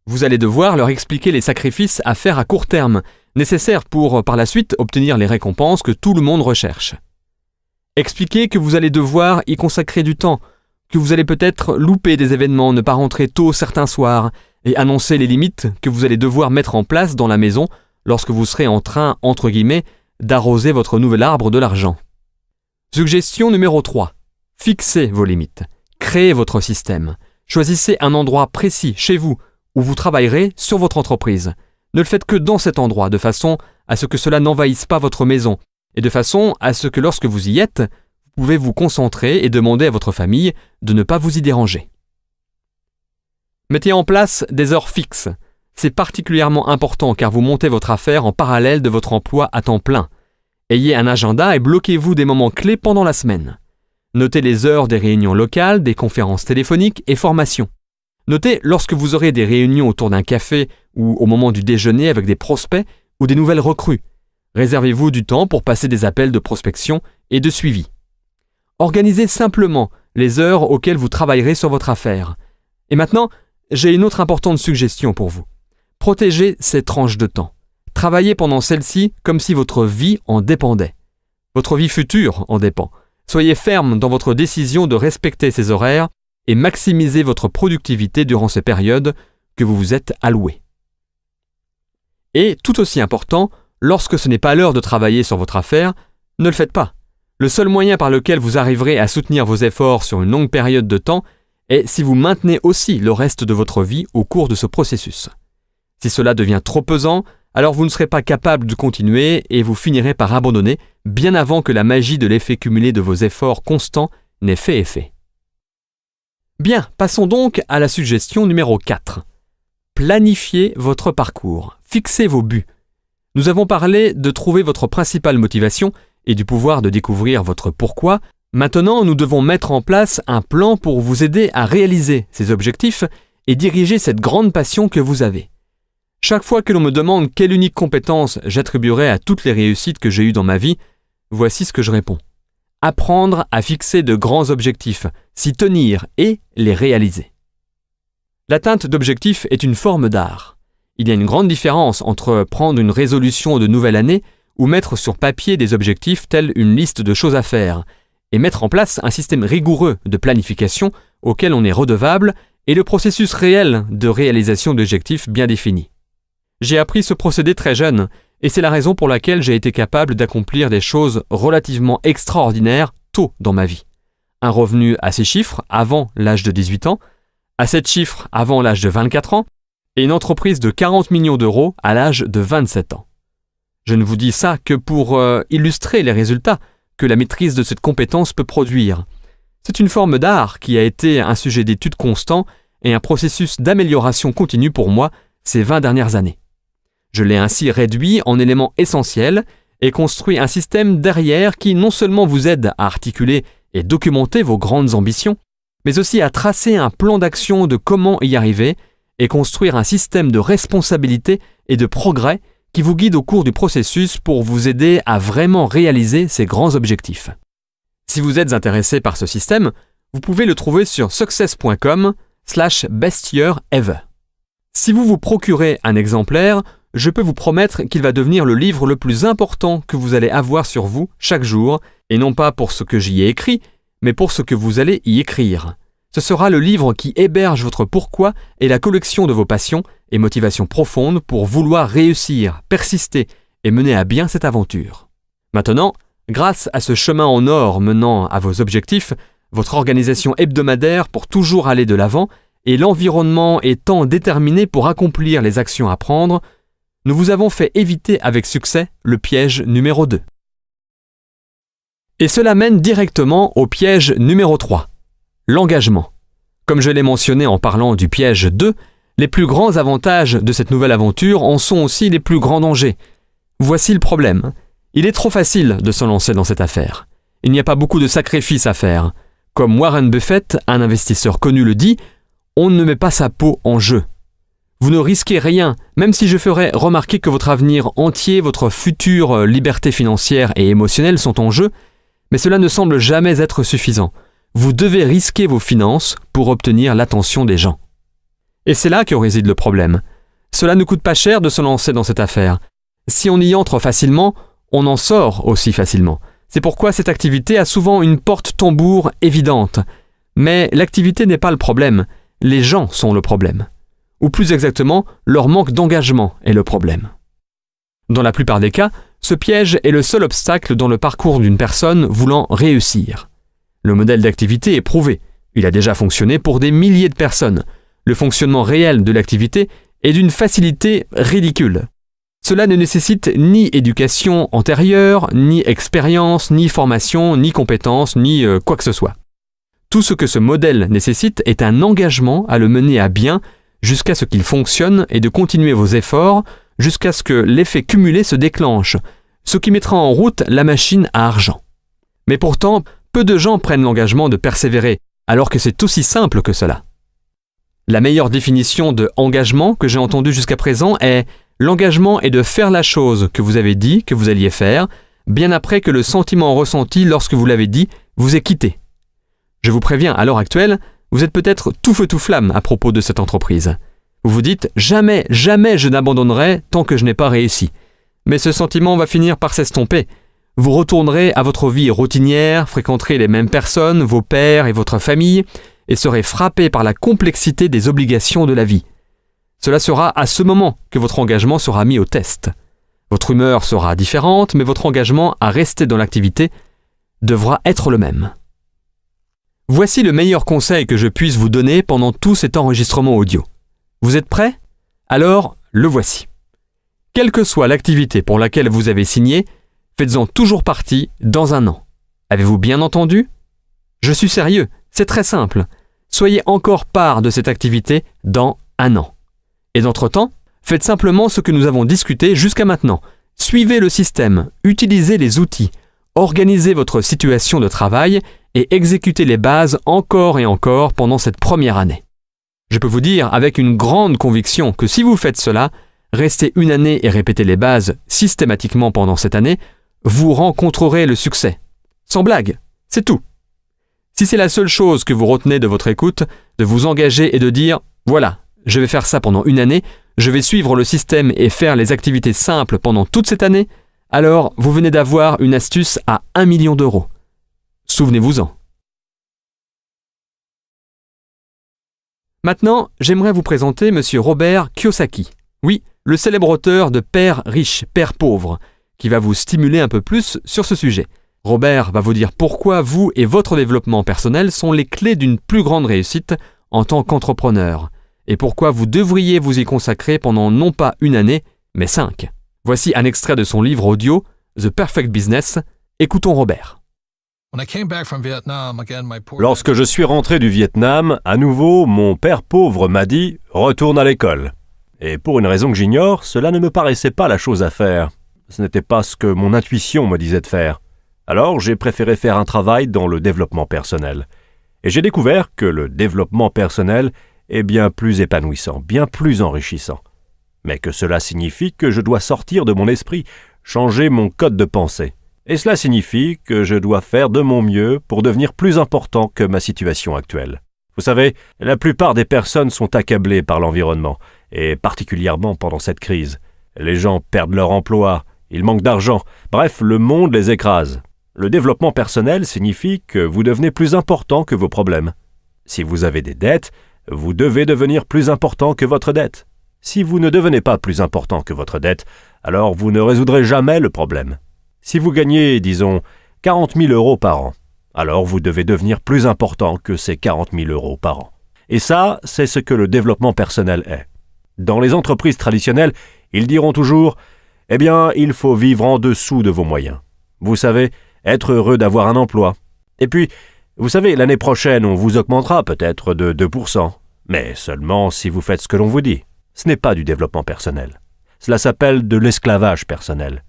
B: Vous allez devoir leur expliquer les sacrifices à faire à court terme, nécessaires pour, par la suite, obtenir les récompenses que tout le monde recherche. Expliquez que vous allez devoir y consacrer du temps, que vous allez peut-être louper des événements, ne pas rentrer tôt certains soirs, et annoncer les limites que vous allez devoir mettre en place dans la maison lorsque vous serez en train, entre guillemets, d'arroser votre nouvel arbre de l'argent. Suggestion numéro 3. Fixez vos limites. Créez votre système. Choisissez un endroit précis chez vous où vous travaillerez sur votre entreprise. Ne le faites que dans cet endroit, de façon à ce que cela n'envahisse pas votre maison, et de façon à ce que lorsque vous y êtes, vous pouvez vous concentrer et demander à votre famille de ne pas vous y déranger. Mettez en place des heures fixes. C'est particulièrement important car vous montez votre affaire en parallèle de votre emploi à temps plein. Ayez un agenda et bloquez-vous des moments clés pendant la semaine. Notez les heures des réunions locales, des conférences téléphoniques et formations. Notez lorsque vous aurez des réunions autour d'un café ou au moment du déjeuner avec des prospects ou des nouvelles recrues. Réservez-vous du temps pour passer des appels de prospection et de suivi. Organisez simplement les heures auxquelles vous travaillerez sur votre affaire. Et maintenant, j'ai une autre importante suggestion pour vous. Protégez ces tranches de temps. Travaillez pendant celles-ci comme si votre vie en dépendait. Votre vie future en dépend. Soyez ferme dans votre décision de respecter ces horaires et maximisez votre productivité durant ces périodes que vous vous êtes allouées. Et, tout aussi important, lorsque ce n'est pas l'heure de travailler sur votre affaire, ne le faites pas. Le seul moyen par lequel vous arriverez à soutenir vos efforts sur une longue période de temps est si vous maintenez aussi le reste de votre vie au cours de ce processus. Si cela devient trop pesant, alors vous ne serez pas capable de continuer et vous finirez par abandonner bien avant que la magie de l'effet cumulé de vos efforts constants n'ait fait effet. Bien, passons donc à la suggestion numéro 4. Planifiez votre parcours. Fixez vos buts. Nous avons parlé de trouver votre principale motivation et du pouvoir de découvrir votre pourquoi. Maintenant, nous devons mettre en place un plan pour vous aider à réaliser ces objectifs et diriger cette grande passion que vous avez. Chaque fois que l'on me demande quelle unique compétence j'attribuerai à toutes les réussites que j'ai eues dans ma vie, voici ce que je réponds. Apprendre à fixer de grands objectifs, s'y tenir et les réaliser. L'atteinte d'objectifs est une forme d'art. Il y a une grande différence entre prendre une résolution de nouvelle année ou mettre sur papier des objectifs tels une liste de choses à faire et mettre en place un système rigoureux de planification auquel on est redevable et le processus réel de réalisation d'objectifs bien définis. J'ai appris ce procédé très jeune et c'est la raison pour laquelle j'ai été capable d'accomplir des choses relativement extraordinaires tôt dans ma vie. Un revenu à 6 chiffres avant l'âge de 18 ans, à 7 chiffres avant l'âge de 24 ans et une entreprise de 40 millions d'euros à l'âge de 27 ans. Je ne vous dis ça que pour illustrer les résultats que la maîtrise de cette compétence peut produire. C'est une forme d'art qui a été un sujet d'étude constant et un processus d'amélioration continue pour moi ces 20 dernières années. Je l'ai ainsi réduit en éléments essentiels et construit un système derrière qui non seulement vous aide à articuler et documenter vos grandes ambitions, mais aussi à tracer un plan d'action de comment y arriver et construire un système de responsabilité et de progrès qui vous guide au cours du processus pour vous aider à vraiment réaliser ces grands objectifs. Si vous êtes intéressé par ce système, vous pouvez le trouver sur success.com/bestyearever. Si vous vous procurez un exemplaire, je peux vous promettre qu'il va devenir le livre le plus important que vous allez avoir sur vous chaque jour, et non pas pour ce que j'y ai écrit, mais pour ce que vous allez y écrire. Ce sera le livre qui héberge votre pourquoi et la collection de vos passions et motivations profondes pour vouloir réussir, persister et mener à bien cette aventure. Maintenant, grâce à ce chemin en or menant à vos objectifs, votre organisation hebdomadaire pour toujours aller de l'avant et l'environnement étant déterminé pour accomplir les actions à prendre, nous vous avons fait éviter avec succès le piège numéro 2. Et cela mène directement au piège numéro 3, l'engagement. Comme je l'ai mentionné en parlant du piège 2, les plus grands avantages de cette nouvelle aventure en sont aussi les plus grands dangers. Voici le problème. Il est trop facile de se lancer dans cette affaire. Il n'y a pas beaucoup de sacrifices à faire. Comme Warren Buffett, un investisseur connu, le dit, on ne met pas sa peau en jeu. Vous ne risquez rien, même si je ferais remarquer que votre avenir entier, votre future liberté financière et émotionnelle sont en jeu, mais cela ne semble jamais être suffisant. Vous devez risquer vos finances pour obtenir l'attention des gens. Et c'est là que réside le problème. Cela ne coûte pas cher de se lancer dans cette affaire. Si on y entre facilement, on en sort aussi facilement. C'est pourquoi cette activité a souvent une porte-tambour évidente. Mais l'activité n'est pas le problème, les gens sont le problème. Ou plus exactement, leur manque d'engagement est le problème. Dans la plupart des cas, ce piège est le seul obstacle dans le parcours d'une personne voulant réussir. Le modèle d'activité est prouvé. Il a déjà fonctionné pour des milliers de personnes. Le fonctionnement réel de l'activité est d'une facilité ridicule. Cela ne nécessite ni éducation antérieure, ni expérience, ni formation, ni compétences, ni quoi que ce soit. Tout ce que ce modèle nécessite est un engagement à le mener à bien jusqu'à ce qu'il fonctionne et de continuer vos efforts jusqu'à ce que l'effet cumulé se déclenche, ce qui mettra en route la machine à argent. Mais pourtant, peu de gens prennent l'engagement de persévérer, alors que c'est aussi simple que cela. La meilleure définition de engagement que j'ai entendue jusqu'à présent est « l'engagement est de faire la chose que vous avez dit que vous alliez faire, bien après que le sentiment ressenti lorsque vous l'avez dit vous ait quitté ». Je vous préviens, à l'heure actuelle, vous êtes peut-être tout feu tout flamme à propos de cette entreprise. Vous vous dites « jamais, jamais je n'abandonnerai tant que je n'ai pas réussi ». Mais ce sentiment va finir par s'estomper. Vous retournerez à votre vie routinière, fréquenterez les mêmes personnes, vos pairs et votre famille, et serez frappé par la complexité des obligations de la vie. Cela sera à ce moment que votre engagement sera mis au test. Votre humeur sera différente, mais votre engagement à rester dans l'activité devra être le même. Voici le meilleur conseil que je puisse vous donner pendant tout cet enregistrement audio. Vous êtes prêts? Alors, le voici. Quelle que soit l'activité pour laquelle vous avez signé, faites-en toujours partie dans un an. Avez-vous bien entendu? Je suis sérieux, c'est très simple. Soyez encore part de cette activité dans un an. Et d'entre-temps, faites simplement ce que nous avons discuté jusqu'à maintenant. Suivez le système, utilisez les outils, organisez votre situation de travail et exécutez les bases encore et encore pendant cette première année. Je peux vous dire avec une grande conviction que si vous faites cela, restez une année et répétez les bases systématiquement pendant cette année, vous rencontrerez le succès. Sans blague, c'est tout. Si c'est la seule chose que vous retenez de votre écoute, de vous engager et de dire « Voilà, je vais faire ça pendant une année, je vais suivre le système et faire les activités simples pendant toute cette année », alors vous venez d'avoir une astuce à 1 million d'euros. Souvenez-vous-en. Maintenant, j'aimerais vous présenter M. Robert Kiyosaki. Oui, le célèbre auteur de Père riche, Père pauvre, qui va vous stimuler un peu plus sur ce sujet. Robert va vous dire pourquoi vous et votre développement personnel sont les clés d'une plus grande réussite en tant qu'entrepreneur, et pourquoi vous devriez vous y consacrer pendant non pas une année, mais 5. Voici un extrait de son livre audio, The Perfect Business. Écoutons Robert.
C: Lorsque je suis rentré du Vietnam, à nouveau, mon père pauvre m'a dit « Retourne à l'école ». Et pour une raison que j'ignore, cela ne me paraissait pas la chose à faire. Ce n'était pas ce que mon intuition me disait de faire. Alors, j'ai préféré faire un travail dans le développement personnel. Et j'ai découvert que le développement personnel est bien plus épanouissant, bien plus enrichissant. Mais que cela signifie que je dois sortir de mon esprit, changer mon code de pensée. Et cela signifie que je dois faire de mon mieux pour devenir plus important que ma situation actuelle. Vous savez, la plupart des personnes sont accablées par l'environnement, et particulièrement pendant cette crise. Les gens perdent leur emploi, ils manquent d'argent, bref, le monde les écrase. Le développement personnel signifie que vous devenez plus important que vos problèmes. Si vous avez des dettes, vous devez devenir plus important que votre dette. Si vous ne devenez pas plus important que votre dette, alors vous ne résoudrez jamais le problème. Si vous gagnez, disons, 40 000 euros par an, alors vous devez devenir plus important que ces 40 000 euros par an. Et ça, c'est ce que le développement personnel est. Dans les entreprises traditionnelles, ils diront toujours « Eh bien, il faut vivre en dessous de vos moyens. Vous savez, être heureux d'avoir un emploi. Et puis, Vous savez, l'année prochaine, on vous augmentera peut-être de 2%, mais seulement si vous faites ce que l'on vous dit. Ce n'est pas du développement personnel. Cela s'appelle de l'esclavage personnel.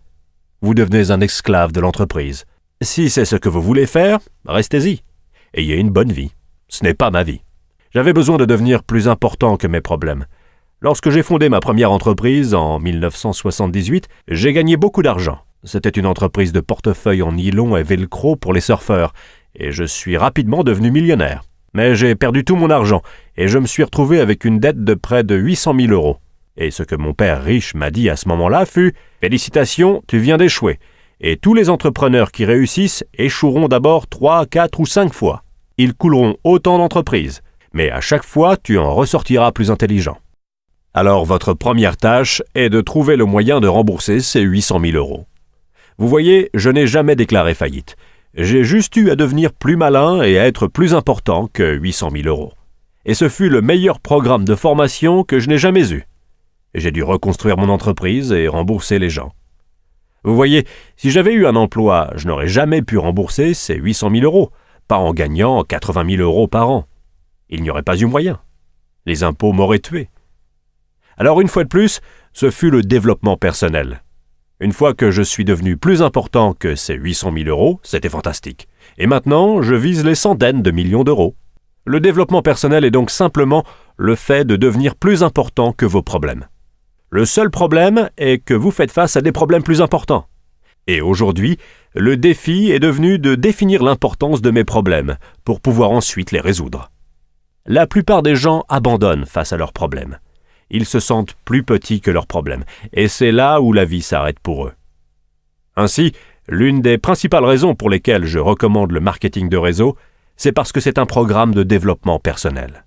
C: Vous devenez un esclave de l'entreprise. Si c'est ce que vous voulez faire, restez-y. Ayez une bonne vie. Ce n'est pas ma vie. J'avais besoin de devenir plus important que mes problèmes. Lorsque j'ai fondé ma première entreprise en 1978, j'ai gagné beaucoup d'argent. C'était une entreprise de portefeuille en nylon et velcro pour les surfeurs, et je suis rapidement devenu millionnaire. Mais j'ai perdu tout mon argent, et je me suis retrouvé avec une dette de près de 800 000 €. Et ce que mon père riche m'a dit à ce moment-là fut « Félicitations, tu viens d'échouer. Et tous les entrepreneurs qui réussissent échoueront d'abord 3, 4 ou 5 fois. Ils couleront autant d'entreprises, mais à chaque fois, tu en ressortiras plus intelligent. Alors votre première tâche est de trouver le moyen de rembourser ces 800 000 €. Vous voyez, je n'ai jamais déclaré faillite. J'ai juste eu à devenir plus malin et à être plus important que 800 000 €. Et ce fut le meilleur programme de formation que je n'ai jamais eu. J'ai dû reconstruire mon entreprise et rembourser les gens. Vous voyez, si j'avais eu un emploi, je n'aurais jamais pu rembourser ces 800 000 €, pas en gagnant 80 000 € par an. Il n'y aurait pas eu moyen. Les impôts m'auraient tué. Alors une fois de plus, ce fut le développement personnel. Une fois que je suis devenu plus important que ces 800 000 €, c'était fantastique. Et maintenant, je vise les centaines de millions d'euros. Le développement personnel est donc simplement le fait de devenir plus important que vos problèmes. Le seul problème est que vous faites face à des problèmes plus importants. Et aujourd'hui, le défi est devenu de définir l'importance de mes problèmes pour pouvoir ensuite les résoudre. La plupart des gens abandonnent face à leurs problèmes. Ils se sentent plus petits que leurs problèmes, et c'est là où la vie s'arrête pour eux. Ainsi, l'une des principales raisons pour lesquelles je recommande le marketing de réseau, c'est parce que c'est un programme de développement personnel.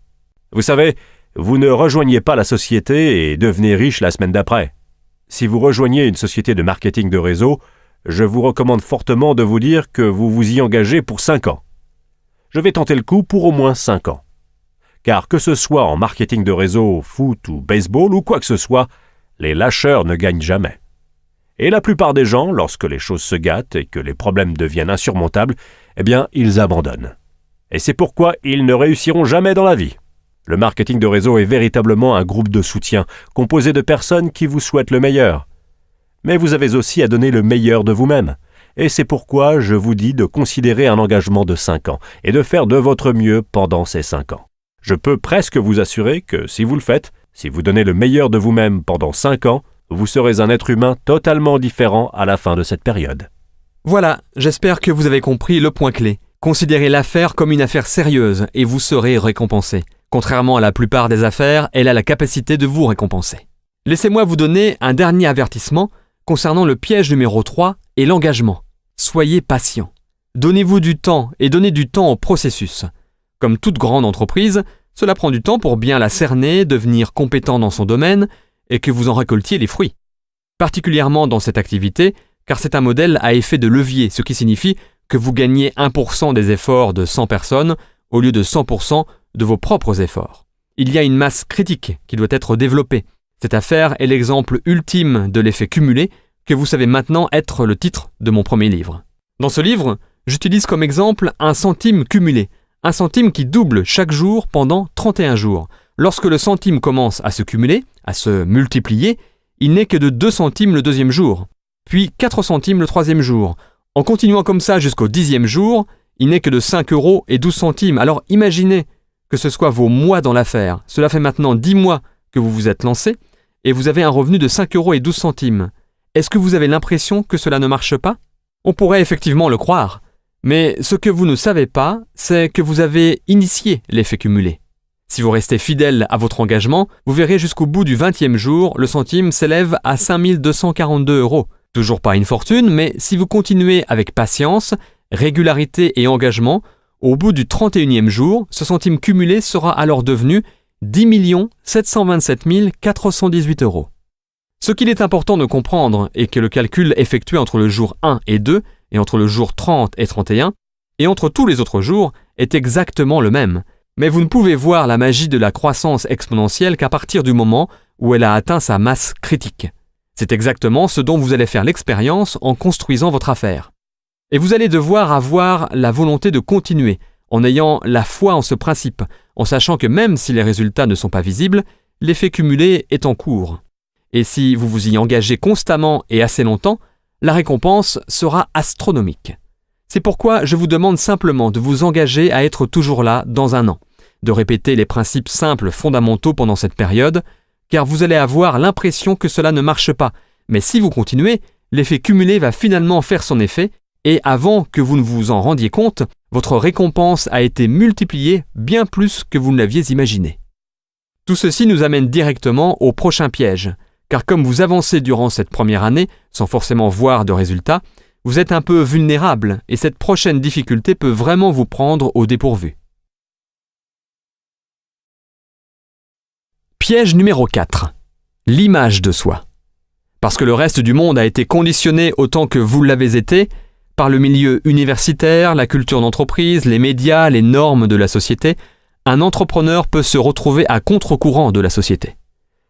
C: Vous savez, vous ne rejoignez pas la société et devenez riche la semaine d'après. Si vous rejoignez une société de marketing de réseau, je vous recommande fortement de vous dire que vous vous y engagez pour 5 ans. Je vais tenter le coup pour au moins 5 ans. Car que ce soit en marketing de réseau, foot ou baseball ou quoi que ce soit, les lâcheurs ne gagnent jamais. Et la plupart des gens, lorsque les choses se gâtent et que les problèmes deviennent insurmontables, eh bien, ils abandonnent. Et c'est pourquoi ils ne réussiront jamais dans la vie. Le marketing de réseau est véritablement un groupe de soutien composé de personnes qui vous souhaitent le meilleur. Mais vous avez aussi à donner le meilleur de vous-même. Et c'est pourquoi je vous dis de considérer un engagement de 5 ans et de faire de votre mieux pendant ces 5 ans. Je peux presque vous assurer que si vous le faites, si vous donnez le meilleur de vous-même pendant 5 ans, vous serez un être humain totalement différent à la fin de cette période.
B: Voilà, j'espère que vous avez compris le point clé. Considérez l'affaire comme une affaire sérieuse et vous serez récompensé. Contrairement à la plupart des affaires, elle a la capacité de vous récompenser. Laissez-moi vous donner un dernier avertissement concernant le piège numéro 3 et l'engagement. Soyez patient. Donnez-vous du temps et donnez du temps au processus. Comme toute grande entreprise, cela prend du temps pour bien la cerner, devenir compétent dans son domaine et que vous en récoltiez les fruits. Particulièrement dans cette activité, car c'est un modèle à effet de levier, ce qui signifie que vous gagnez 1% des efforts de 100 personnes au lieu de 100% de vos propres efforts. Il y a une masse critique qui doit être développée. Cette affaire est l'exemple ultime de l'effet cumulé que vous savez maintenant être le titre de mon premier livre. Dans ce livre, j'utilise comme exemple un centime cumulé, un centime qui double chaque jour pendant 31 jours. Lorsque le centime commence à se cumuler, à se multiplier, il n'est que de 2 centimes le 2e jour, puis 4 centimes le 3e jour. En continuant comme ça jusqu'au 10e jour, il n'est que de 5 € et 12 centimes. Alors imaginez que ce soit vos mois dans l'affaire. Cela fait maintenant 10 mois que vous vous êtes lancé et vous avez un revenu de 5 € et 12 centimes. Est-ce que vous avez l'impression que cela ne marche pas ? On pourrait effectivement le croire. Mais ce que vous ne savez pas, c'est que vous avez initié l'effet cumulé. Si vous restez fidèle à votre engagement, vous verrez jusqu'au bout du 20e jour, le centime s'élève à 5 242 €. Toujours pas une fortune, mais si vous continuez avec patience, régularité et engagement, au bout du 31e jour, ce centime cumulé sera alors devenu 10 727 418 €. Ce qu'il est important de comprendre est que le calcul effectué entre le jour 1 et 2, et entre le jour 30 et 31, et entre tous les autres jours, est exactement le même. Mais vous ne pouvez voir la magie de la croissance exponentielle qu'à partir du moment où elle a atteint sa masse critique. C'est exactement ce dont vous allez faire l'expérience en construisant votre affaire. Et vous allez devoir avoir la volonté de continuer, en ayant la foi en ce principe, en sachant que même si les résultats ne sont pas visibles, l'effet cumulé est en cours. Et si vous vous y engagez constamment et assez longtemps, la récompense sera astronomique. C'est pourquoi je vous demande simplement de vous engager à être toujours là dans 1 an, de répéter les principes simples fondamentaux pendant cette période, car vous allez avoir l'impression que cela ne marche pas. Mais si vous continuez, l'effet cumulé va finalement faire son effet, et avant que vous ne vous en rendiez compte, votre récompense a été multipliée bien plus que vous ne l'aviez imaginé. Tout ceci nous amène directement au prochain piège, car comme vous avancez durant cette première année, sans forcément voir de résultats, vous êtes un peu vulnérable et cette prochaine difficulté peut vraiment vous prendre au dépourvu. Piège numéro 4. L'image de soi. Parce que le reste du monde a été conditionné autant que vous l'avez été, par le milieu universitaire, la culture d'entreprise, les médias, les normes de la société, un entrepreneur peut se retrouver à contre-courant de la société.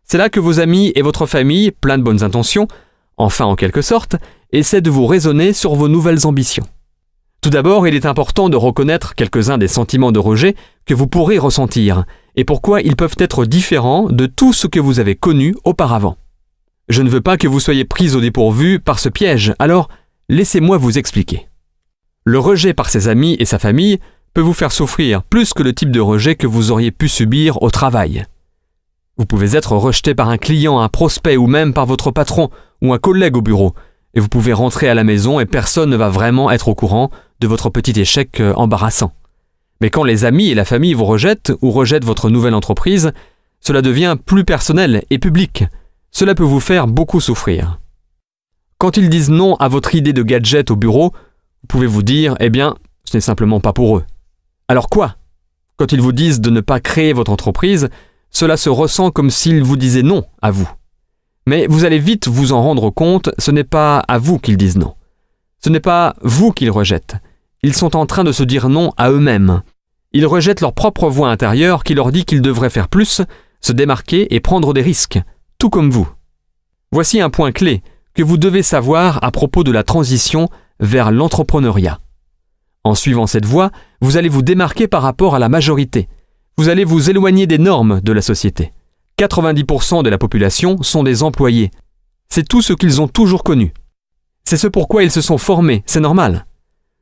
B: C'est là que vos amis et votre famille, plein de bonnes intentions, enfin en quelque sorte, essaient de vous raisonner sur vos nouvelles ambitions. Tout d'abord, il est important de reconnaître quelques-uns des sentiments de rejet que vous pourrez ressentir, et pourquoi ils peuvent être différents de tout ce que vous avez connu auparavant. Je ne veux pas que vous soyez pris au dépourvu par ce piège, alors laissez-moi vous expliquer. Le rejet par ses amis et sa famille peut vous faire souffrir plus que le type de rejet que vous auriez pu subir au travail. Vous pouvez être rejeté par un client, un prospect ou même par votre patron ou un collègue au bureau, et vous pouvez rentrer à la maison et personne ne va vraiment être au courant de votre petit échec embarrassant. Mais quand les amis et la famille vous rejettent ou rejettent votre nouvelle entreprise, cela devient plus personnel et public. Cela peut vous faire beaucoup souffrir. Quand ils disent non à votre idée de gadget au bureau, vous pouvez vous dire « Eh bien, ce n'est simplement pas pour eux ». Alors quoi ? Quand ils vous disent de ne pas créer votre entreprise, cela se ressent comme s'ils vous disaient non à vous. Mais vous allez vite vous en rendre compte, ce n'est pas à vous qu'ils disent non. Ce n'est pas vous qu'ils rejettent. Ils sont en train de se dire non à eux-mêmes. Ils rejettent leur propre voix intérieure qui leur dit qu'ils devraient faire plus, se démarquer et prendre des risques, tout comme vous. Voici un point clé que vous devez savoir à propos de la transition vers l'entrepreneuriat. En suivant cette voie, vous allez vous démarquer par rapport à la majorité. Vous allez vous éloigner des normes de la société. 90% de la population sont des employés. C'est tout ce qu'ils ont toujours connu. C'est ce pourquoi ils se sont formés, c'est normal.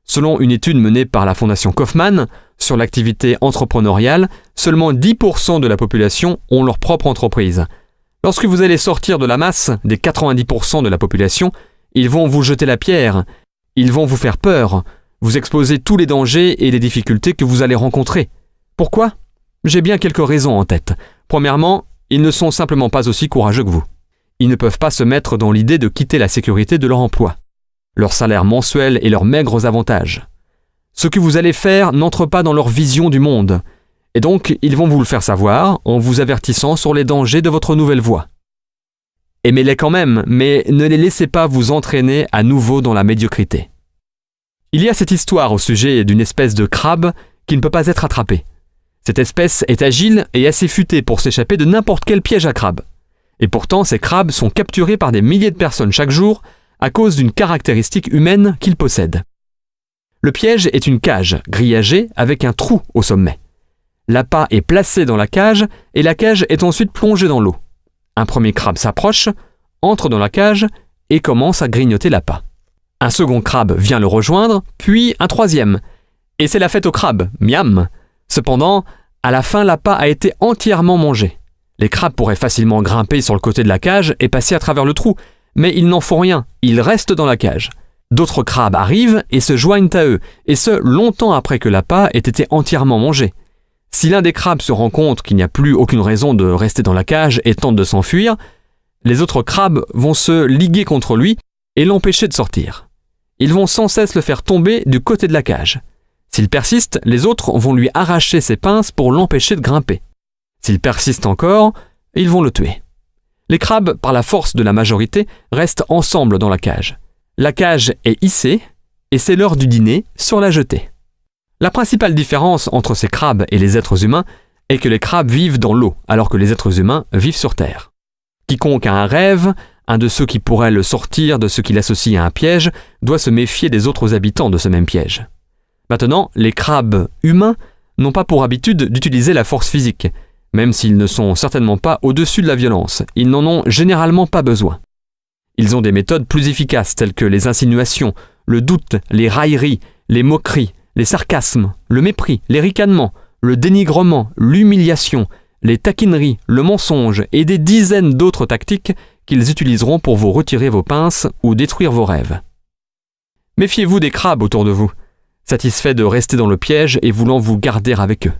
B: Selon une étude menée par la Fondation Kauffman sur l'activité entrepreneuriale, seulement 10% de la population ont leur propre entreprise. Lorsque vous allez sortir de la masse des 90% de la population, ils vont vous jeter la pierre, ils vont vous faire peur, vous exposer tous les dangers et les difficultés que vous allez rencontrer. Pourquoi ? J'ai bien quelques raisons en tête. Premièrement, ils ne sont simplement pas aussi courageux que vous. Ils ne peuvent pas se mettre dans l'idée de quitter la sécurité de leur emploi, leur salaire mensuel et leurs maigres avantages. Ce que vous allez faire n'entre pas dans leur vision du monde, et donc ils vont vous le faire savoir en vous avertissant sur les dangers de votre nouvelle voie. Aimez-les quand même, mais ne les laissez pas vous entraîner à nouveau dans la médiocrité. Il y a cette histoire au sujet d'une espèce de crabe qui ne peut pas être attrapée. Cette espèce est agile et assez futée pour s'échapper de n'importe quel piège à crabe. Et pourtant, ces crabes sont capturés par des milliers de personnes chaque jour à cause d'une caractéristique humaine qu'ils possèdent. Le piège est une cage grillagée avec un trou au sommet. L'appât est placé dans la cage et la cage est ensuite plongée dans l'eau. Un premier crabe s'approche, entre dans la cage et commence à grignoter l'appât. Un second crabe vient le rejoindre, puis un troisième. Et c'est la fête au crabe, miam! Cependant, à la fin, l'appât a été entièrement mangé. Les crabes pourraient facilement grimper sur le côté de la cage et passer à travers le trou, mais ils n'en font rien, ils restent dans la cage. D'autres crabes arrivent et se joignent à eux, et ce, longtemps après que l'appât ait été entièrement mangé. Si l'un des crabes se rend compte qu'il n'y a plus aucune raison de rester dans la cage et tente de s'enfuir, les autres crabes vont se liguer contre lui et l'empêcher de sortir. Ils vont sans cesse le faire tomber du côté de la cage. S'il persiste, les autres vont lui arracher ses pinces pour l'empêcher de grimper. S'il persiste encore, ils vont le tuer. Les crabes, par la force de la majorité, restent ensemble dans la cage. La cage est hissée et c'est l'heure du dîner sur la jetée. La principale différence entre ces crabes et les êtres humains est que les crabes vivent dans l'eau alors que les êtres humains vivent sur Terre. Quiconque a un rêve, un de ceux qui pourraient le sortir de ce qu'il associe à un piège, doit se méfier des autres habitants de ce même piège. Maintenant, les crabes humains n'ont pas pour habitude d'utiliser la force physique. Même s'ils ne sont certainement pas au-dessus de la violence, ils n'en ont généralement pas besoin. Ils ont des méthodes plus efficaces telles que les insinuations, le doute, les railleries, les moqueries, les sarcasmes, le mépris, les ricanements, le dénigrement, l'humiliation, les taquineries, le mensonge et des dizaines d'autres tactiques qu'ils utiliseront pour vous retirer vos pinces ou détruire vos rêves. Méfiez-vous des crabes autour de vous, satisfaits de rester dans le piège et voulant vous garder avec eux.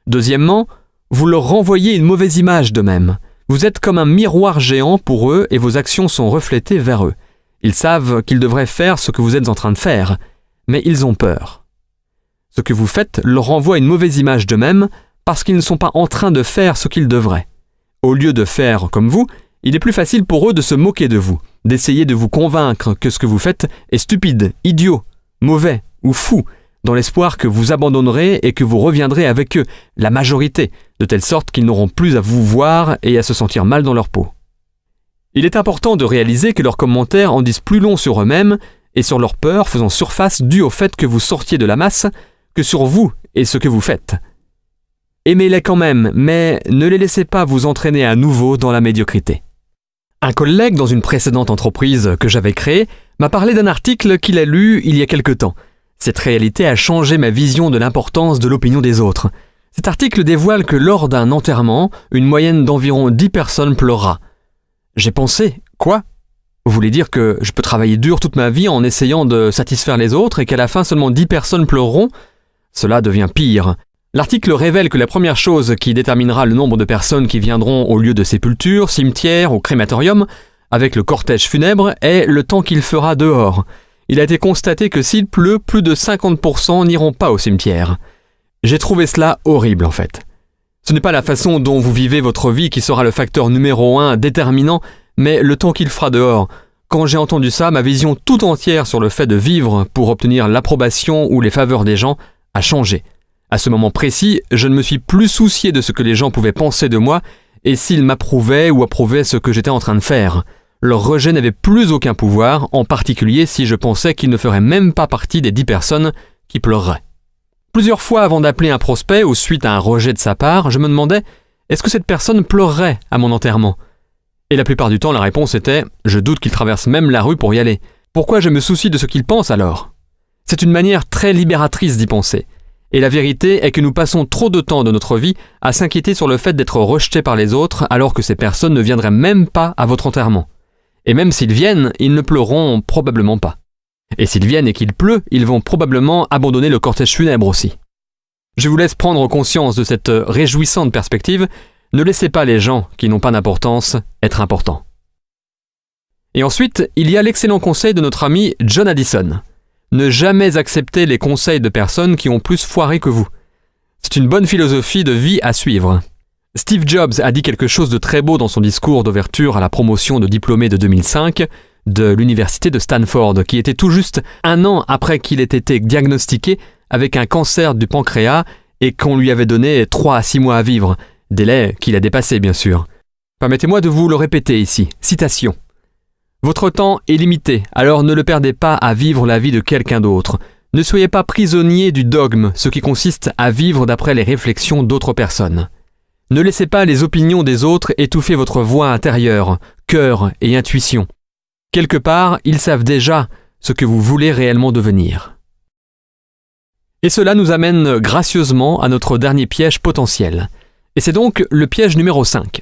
B: Deuxièmement, vous leur renvoyez une mauvaise image d'eux-mêmes. Vous êtes comme un miroir géant pour eux et vos actions sont reflétées vers eux. Ils savent qu'ils devraient faire ce que vous êtes en train de faire, mais ils ont peur. Ce que vous faites leur renvoie une mauvaise image d'eux-mêmes parce qu'ils ne sont pas en train de faire ce qu'ils devraient. Au lieu de faire comme vous, il est plus facile pour eux de se moquer de vous, d'essayer de vous convaincre que ce que vous faites est stupide, idiot, mauvais ou fou, dans l'espoir que vous abandonnerez et que vous reviendrez avec eux, la majorité, de telle sorte qu'ils n'auront plus à vous voir et à se sentir mal dans leur peau. Il est important de réaliser que leurs commentaires en disent plus long sur eux-mêmes et sur leurs peurs faisant surface due au fait que vous sortiez de la masse que sur vous et ce que vous faites. Aimez-les quand même, mais ne les laissez pas vous entraîner à nouveau dans la médiocrité. Un collègue dans une précédente entreprise que j'avais créée m'a parlé d'un article qu'il a lu il y a quelque temps. Cette réalité a changé ma vision de l'importance de l'opinion des autres. Cet article dévoile que lors d'un enterrement, une moyenne d'environ 10 personnes pleurera. J'ai pensé, quoi ? Vous voulez dire que je peux travailler dur toute ma vie en essayant de satisfaire les autres et qu'à la fin seulement 10 personnes pleureront ? Cela devient pire. L'article révèle que la première chose qui déterminera le nombre de personnes qui viendront au lieu de sépulture, cimetière ou crématorium, avec le cortège funèbre, est le temps qu'il fera dehors. Il a été constaté que s'il pleut, plus de 50% n'iront pas au cimetière. J'ai trouvé cela horrible en fait. Ce n'est pas la façon dont vous vivez votre vie qui sera le facteur numéro 1 déterminant, mais le temps qu'il fera dehors. Quand j'ai entendu ça, ma vision tout entière sur le fait de vivre pour obtenir l'approbation ou les faveurs des gens a changé. À ce moment précis, je ne me suis plus soucié de ce que les gens pouvaient penser de moi et s'ils m'approuvaient ou approuvaient ce que j'étais en train de faire. Leur rejet n'avait plus aucun pouvoir, en particulier si je pensais qu'ils ne feraient même pas partie des 10 personnes qui pleureraient. Plusieurs fois avant d'appeler un prospect ou suite à un rejet de sa part, je me demandais « Est-ce que cette personne pleurerait à mon enterrement ?» Et la plupart du temps, la réponse était « Je doute qu'il traverse même la rue pour y aller. Pourquoi je me soucie de ce qu'il pense alors ?» C'est une manière très libératrice d'y penser. Et la vérité est que nous passons trop de temps de notre vie à s'inquiéter sur le fait d'être rejetés par les autres alors que ces personnes ne viendraient même pas à votre enterrement. Et même s'ils viennent, ils ne pleureront probablement pas. Et s'ils viennent et qu'il pleut, ils vont probablement abandonner le cortège funèbre aussi. Je vous laisse prendre conscience de cette réjouissante perspective. Ne laissez pas les gens qui n'ont pas d'importance être importants. Et ensuite, il y a l'excellent conseil de notre ami John Addison. Ne jamais accepter les conseils de personnes qui ont plus foiré que vous. C'est une bonne philosophie de vie à suivre. Steve Jobs a dit quelque chose de très beau dans son discours d'ouverture à la promotion de diplômés de 2005 de l'université de Stanford, qui était tout juste 1 an après qu'il ait été diagnostiqué avec un cancer du pancréas et qu'on lui avait donné 3 à 6 mois à vivre, délai qu'il a dépassé bien sûr. Permettez-moi de vous le répéter ici, citation. Votre temps est limité, alors ne le perdez pas à vivre la vie de quelqu'un d'autre. Ne soyez pas prisonnier du dogme, ce qui consiste à vivre d'après les réflexions d'autres personnes. Ne laissez pas les opinions des autres étouffer votre voix intérieure, cœur et intuition. Quelque part, ils savent déjà ce que vous voulez réellement devenir. Et cela nous amène gracieusement à notre dernier piège potentiel. Et c'est donc le piège numéro 5.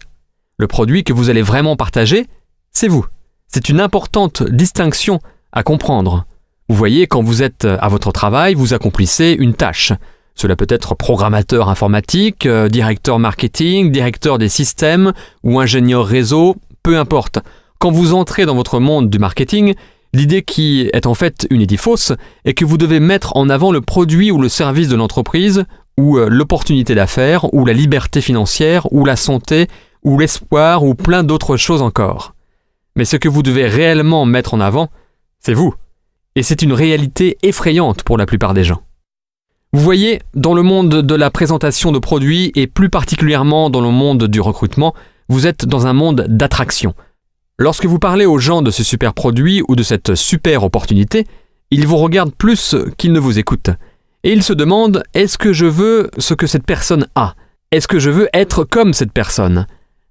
B: Le produit que vous allez vraiment partager, c'est vous. C'est une importante distinction à comprendre. Vous voyez, quand vous êtes à votre travail, vous accomplissez une tâche. Cela peut être programmateur informatique, directeur marketing, directeur des systèmes ou ingénieur réseau, peu importe. Quand vous entrez dans votre monde du marketing, l'idée qui est en fait une idée fausse est que vous devez mettre en avant le produit ou le service de l'entreprise, ou l'opportunité d'affaires, ou la liberté financière, ou la santé, ou l'espoir, ou plein d'autres choses encore. Mais ce que vous devez réellement mettre en avant, c'est vous. Et c'est une réalité effrayante pour la plupart des gens. Vous voyez, dans le monde de la présentation de produits, et plus particulièrement dans le monde du recrutement, vous êtes dans un monde d'attraction. Lorsque vous parlez aux gens de ce super produit ou de cette super opportunité, ils vous regardent plus qu'ils ne vous écoutent. Et il se demande, est-ce que je veux ce que cette personne a? Est-ce que je veux être comme cette personne?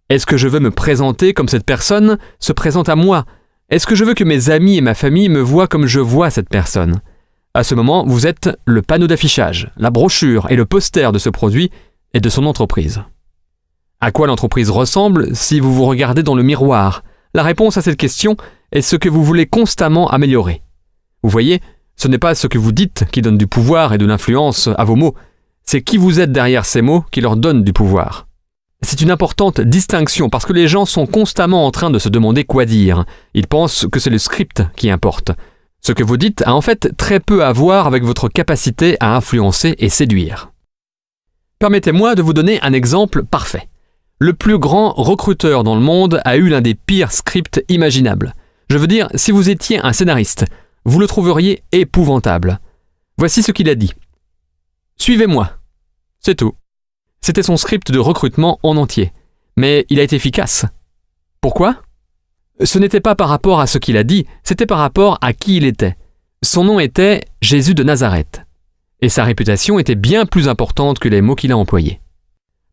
B: Est-ce que je veux me présenter comme cette personne se présente à moi? Est-ce que je veux que mes amis et ma famille me voient comme je vois cette personne? À ce moment, vous êtes le panneau d'affichage, la brochure et le poster de ce produit et de son entreprise. À quoi l'entreprise ressemble si vous vous regardez dans le miroir? La réponse à cette question est ce que vous voulez constamment améliorer. Vous voyez, ce n'est pas ce que vous dites qui donne du pouvoir et de l'influence à vos mots, c'est qui vous êtes derrière ces mots qui leur donne du pouvoir. C'est une importante distinction parce que les gens sont constamment en train de se demander quoi dire. Ils pensent que c'est le script qui importe. Ce que vous dites a en fait très peu à voir avec votre capacité à influencer et séduire. Permettez-moi de vous donner un exemple parfait. Le plus grand recruteur dans le monde a eu l'un des pires scripts imaginables. Je veux dire, si vous étiez un scénariste, vous le trouveriez épouvantable. Voici ce qu'il a dit. « Suivez-moi. » C'est tout. C'était son script de recrutement en entier. Mais il a été efficace. Pourquoi? Ce n'était pas par rapport à ce qu'il a dit, c'était par rapport à qui il était. Son nom était Jésus de Nazareth. Et sa réputation était bien plus importante que les mots qu'il a employés.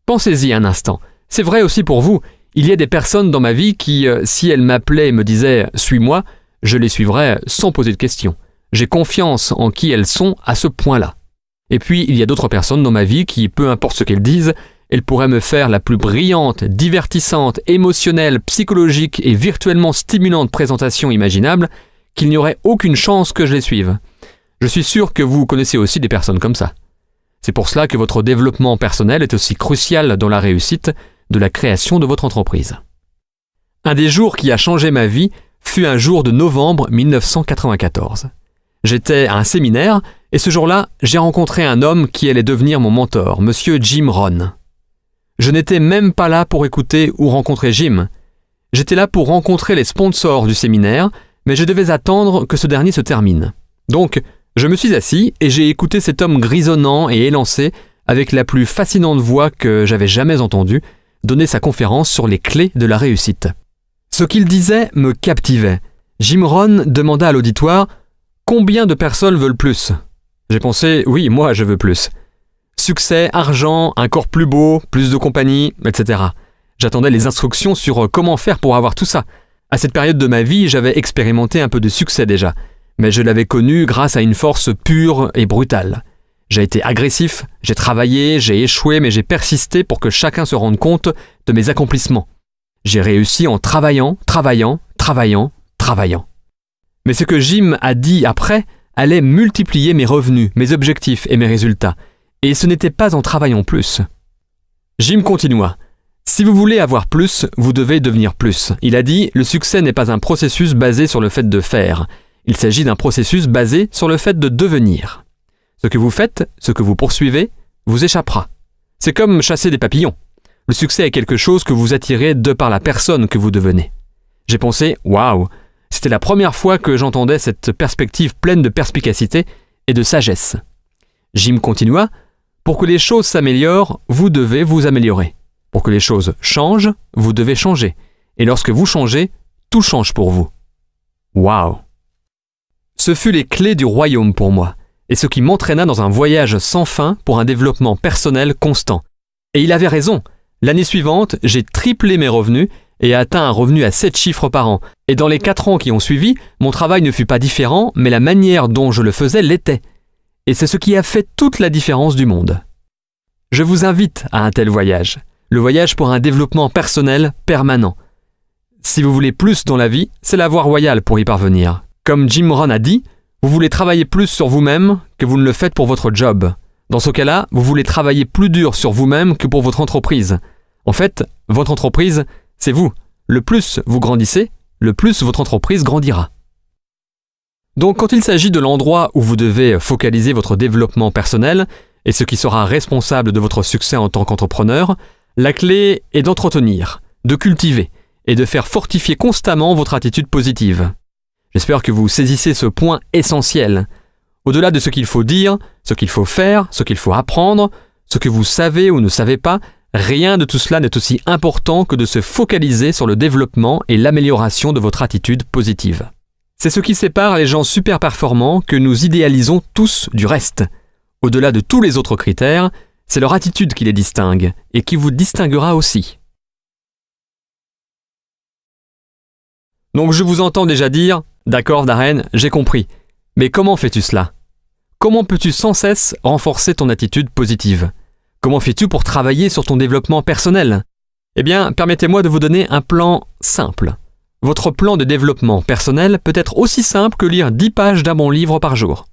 B: Pensez-y un instant. C'est vrai aussi pour vous. Il y a des personnes dans ma vie qui, si elles m'appelaient et me disaient « suis-moi », je les suivrais sans poser de questions. J'ai confiance en qui elles sont à ce point-là. Et puis, il y a d'autres personnes dans ma vie qui, peu importe ce qu'elles disent, elles pourraient me faire la plus brillante, divertissante, émotionnelle, psychologique et virtuellement stimulante présentation imaginable, qu'il n'y aurait aucune chance que je les suive. Je suis sûr que vous connaissez aussi des personnes comme ça. C'est pour cela que votre développement personnel est aussi crucial dans la réussite de la création de votre entreprise. Un des jours qui a changé ma vie fut un jour de novembre 1994. J'étais à un séminaire et ce jour-là, j'ai rencontré un homme qui allait devenir mon mentor, Monsieur Jim Rohn. Je n'étais même pas là pour écouter ou rencontrer Jim. J'étais là pour rencontrer les sponsors du séminaire, mais je devais attendre que ce dernier se termine. Donc, je me suis assis et j'ai écouté cet homme grisonnant et élancé, avec la plus fascinante voix que j'avais jamais entendue, donner sa conférence sur les clés de la réussite. Ce qu'il disait me captivait. Jim Rohn demanda à l'auditoire « Combien de personnes veulent plus ?» J'ai pensé « Oui, moi je veux plus. » Succès, argent, un corps plus beau, plus de compagnie, etc. J'attendais les instructions sur comment faire pour avoir tout ça. À cette période de ma vie, j'avais expérimenté un peu de succès déjà, mais je l'avais connu grâce à une force pure et brutale. J'ai été agressif, j'ai travaillé, j'ai échoué, mais j'ai persisté pour que chacun se rende compte de mes accomplissements. J'ai réussi en travaillant. Mais ce que Jim a dit après allait multiplier mes revenus, mes objectifs et mes résultats. Et ce n'était pas en travaillant plus. Jim continua. Si vous voulez avoir plus, vous devez devenir plus. Il a dit, le succès n'est pas un processus basé sur le fait de faire. Il s'agit d'un processus basé sur le fait de devenir. Ce que vous faites, ce que vous poursuivez, vous échappera. C'est comme chasser des papillons. Le succès est quelque chose que vous attirez de par la personne que vous devenez. J'ai pensé, waouh, c'était la première fois que j'entendais cette perspective pleine de perspicacité et de sagesse. Jim continua, pour que les choses s'améliorent, vous devez vous améliorer. Pour que les choses changent, vous devez changer. Et lorsque vous changez, tout change pour vous. Waouh! Ce fut les clés du royaume pour moi, et ce qui m'entraîna dans un voyage sans fin pour un développement personnel constant. Et il avait raison. L'année suivante, j'ai triplé mes revenus et atteint un revenu à 7 chiffres par an. Et dans les 4 ans qui ont suivi, mon travail ne fut pas différent, mais la manière dont je le faisais l'était. Et c'est ce qui a fait toute la différence du monde. Je vous invite à un tel voyage. Le voyage pour un développement personnel permanent. Si vous voulez plus dans la vie, c'est la voie royale pour y parvenir. Comme Jim Rohn a dit, vous voulez travailler plus sur vous-même que vous ne le faites pour votre job. Dans ce cas-là, vous voulez travailler plus dur sur vous-même que pour votre entreprise. En fait, votre entreprise, c'est vous. Le plus vous grandissez, le plus votre entreprise grandira. Donc quand il s'agit de l'endroit où vous devez focaliser votre développement personnel et ce qui sera responsable de votre succès en tant qu'entrepreneur, la clé est d'entretenir, de cultiver et de faire fortifier constamment votre attitude positive. J'espère que vous saisissez ce point essentiel. Au-delà de ce qu'il faut dire, ce qu'il faut faire, ce qu'il faut apprendre, ce que vous savez ou ne savez pas, rien de tout cela n'est aussi important que de se focaliser sur le développement et l'amélioration de votre attitude positive. C'est ce qui sépare les gens super performants que nous idéalisons tous du reste. Au-delà de tous les autres critères, c'est leur attitude qui les distingue et qui vous distinguera aussi. Donc je vous entends déjà dire « D'accord Darren, j'ai compris. Mais comment fais-tu cela ? Comment peux-tu sans cesse renforcer ton attitude positive ? Comment fais-tu pour travailler sur ton développement personnel ? » Eh bien, permettez-moi de vous donner un plan simple. Votre plan de développement personnel peut être aussi simple que lire 10 pages d'un bon livre par jour.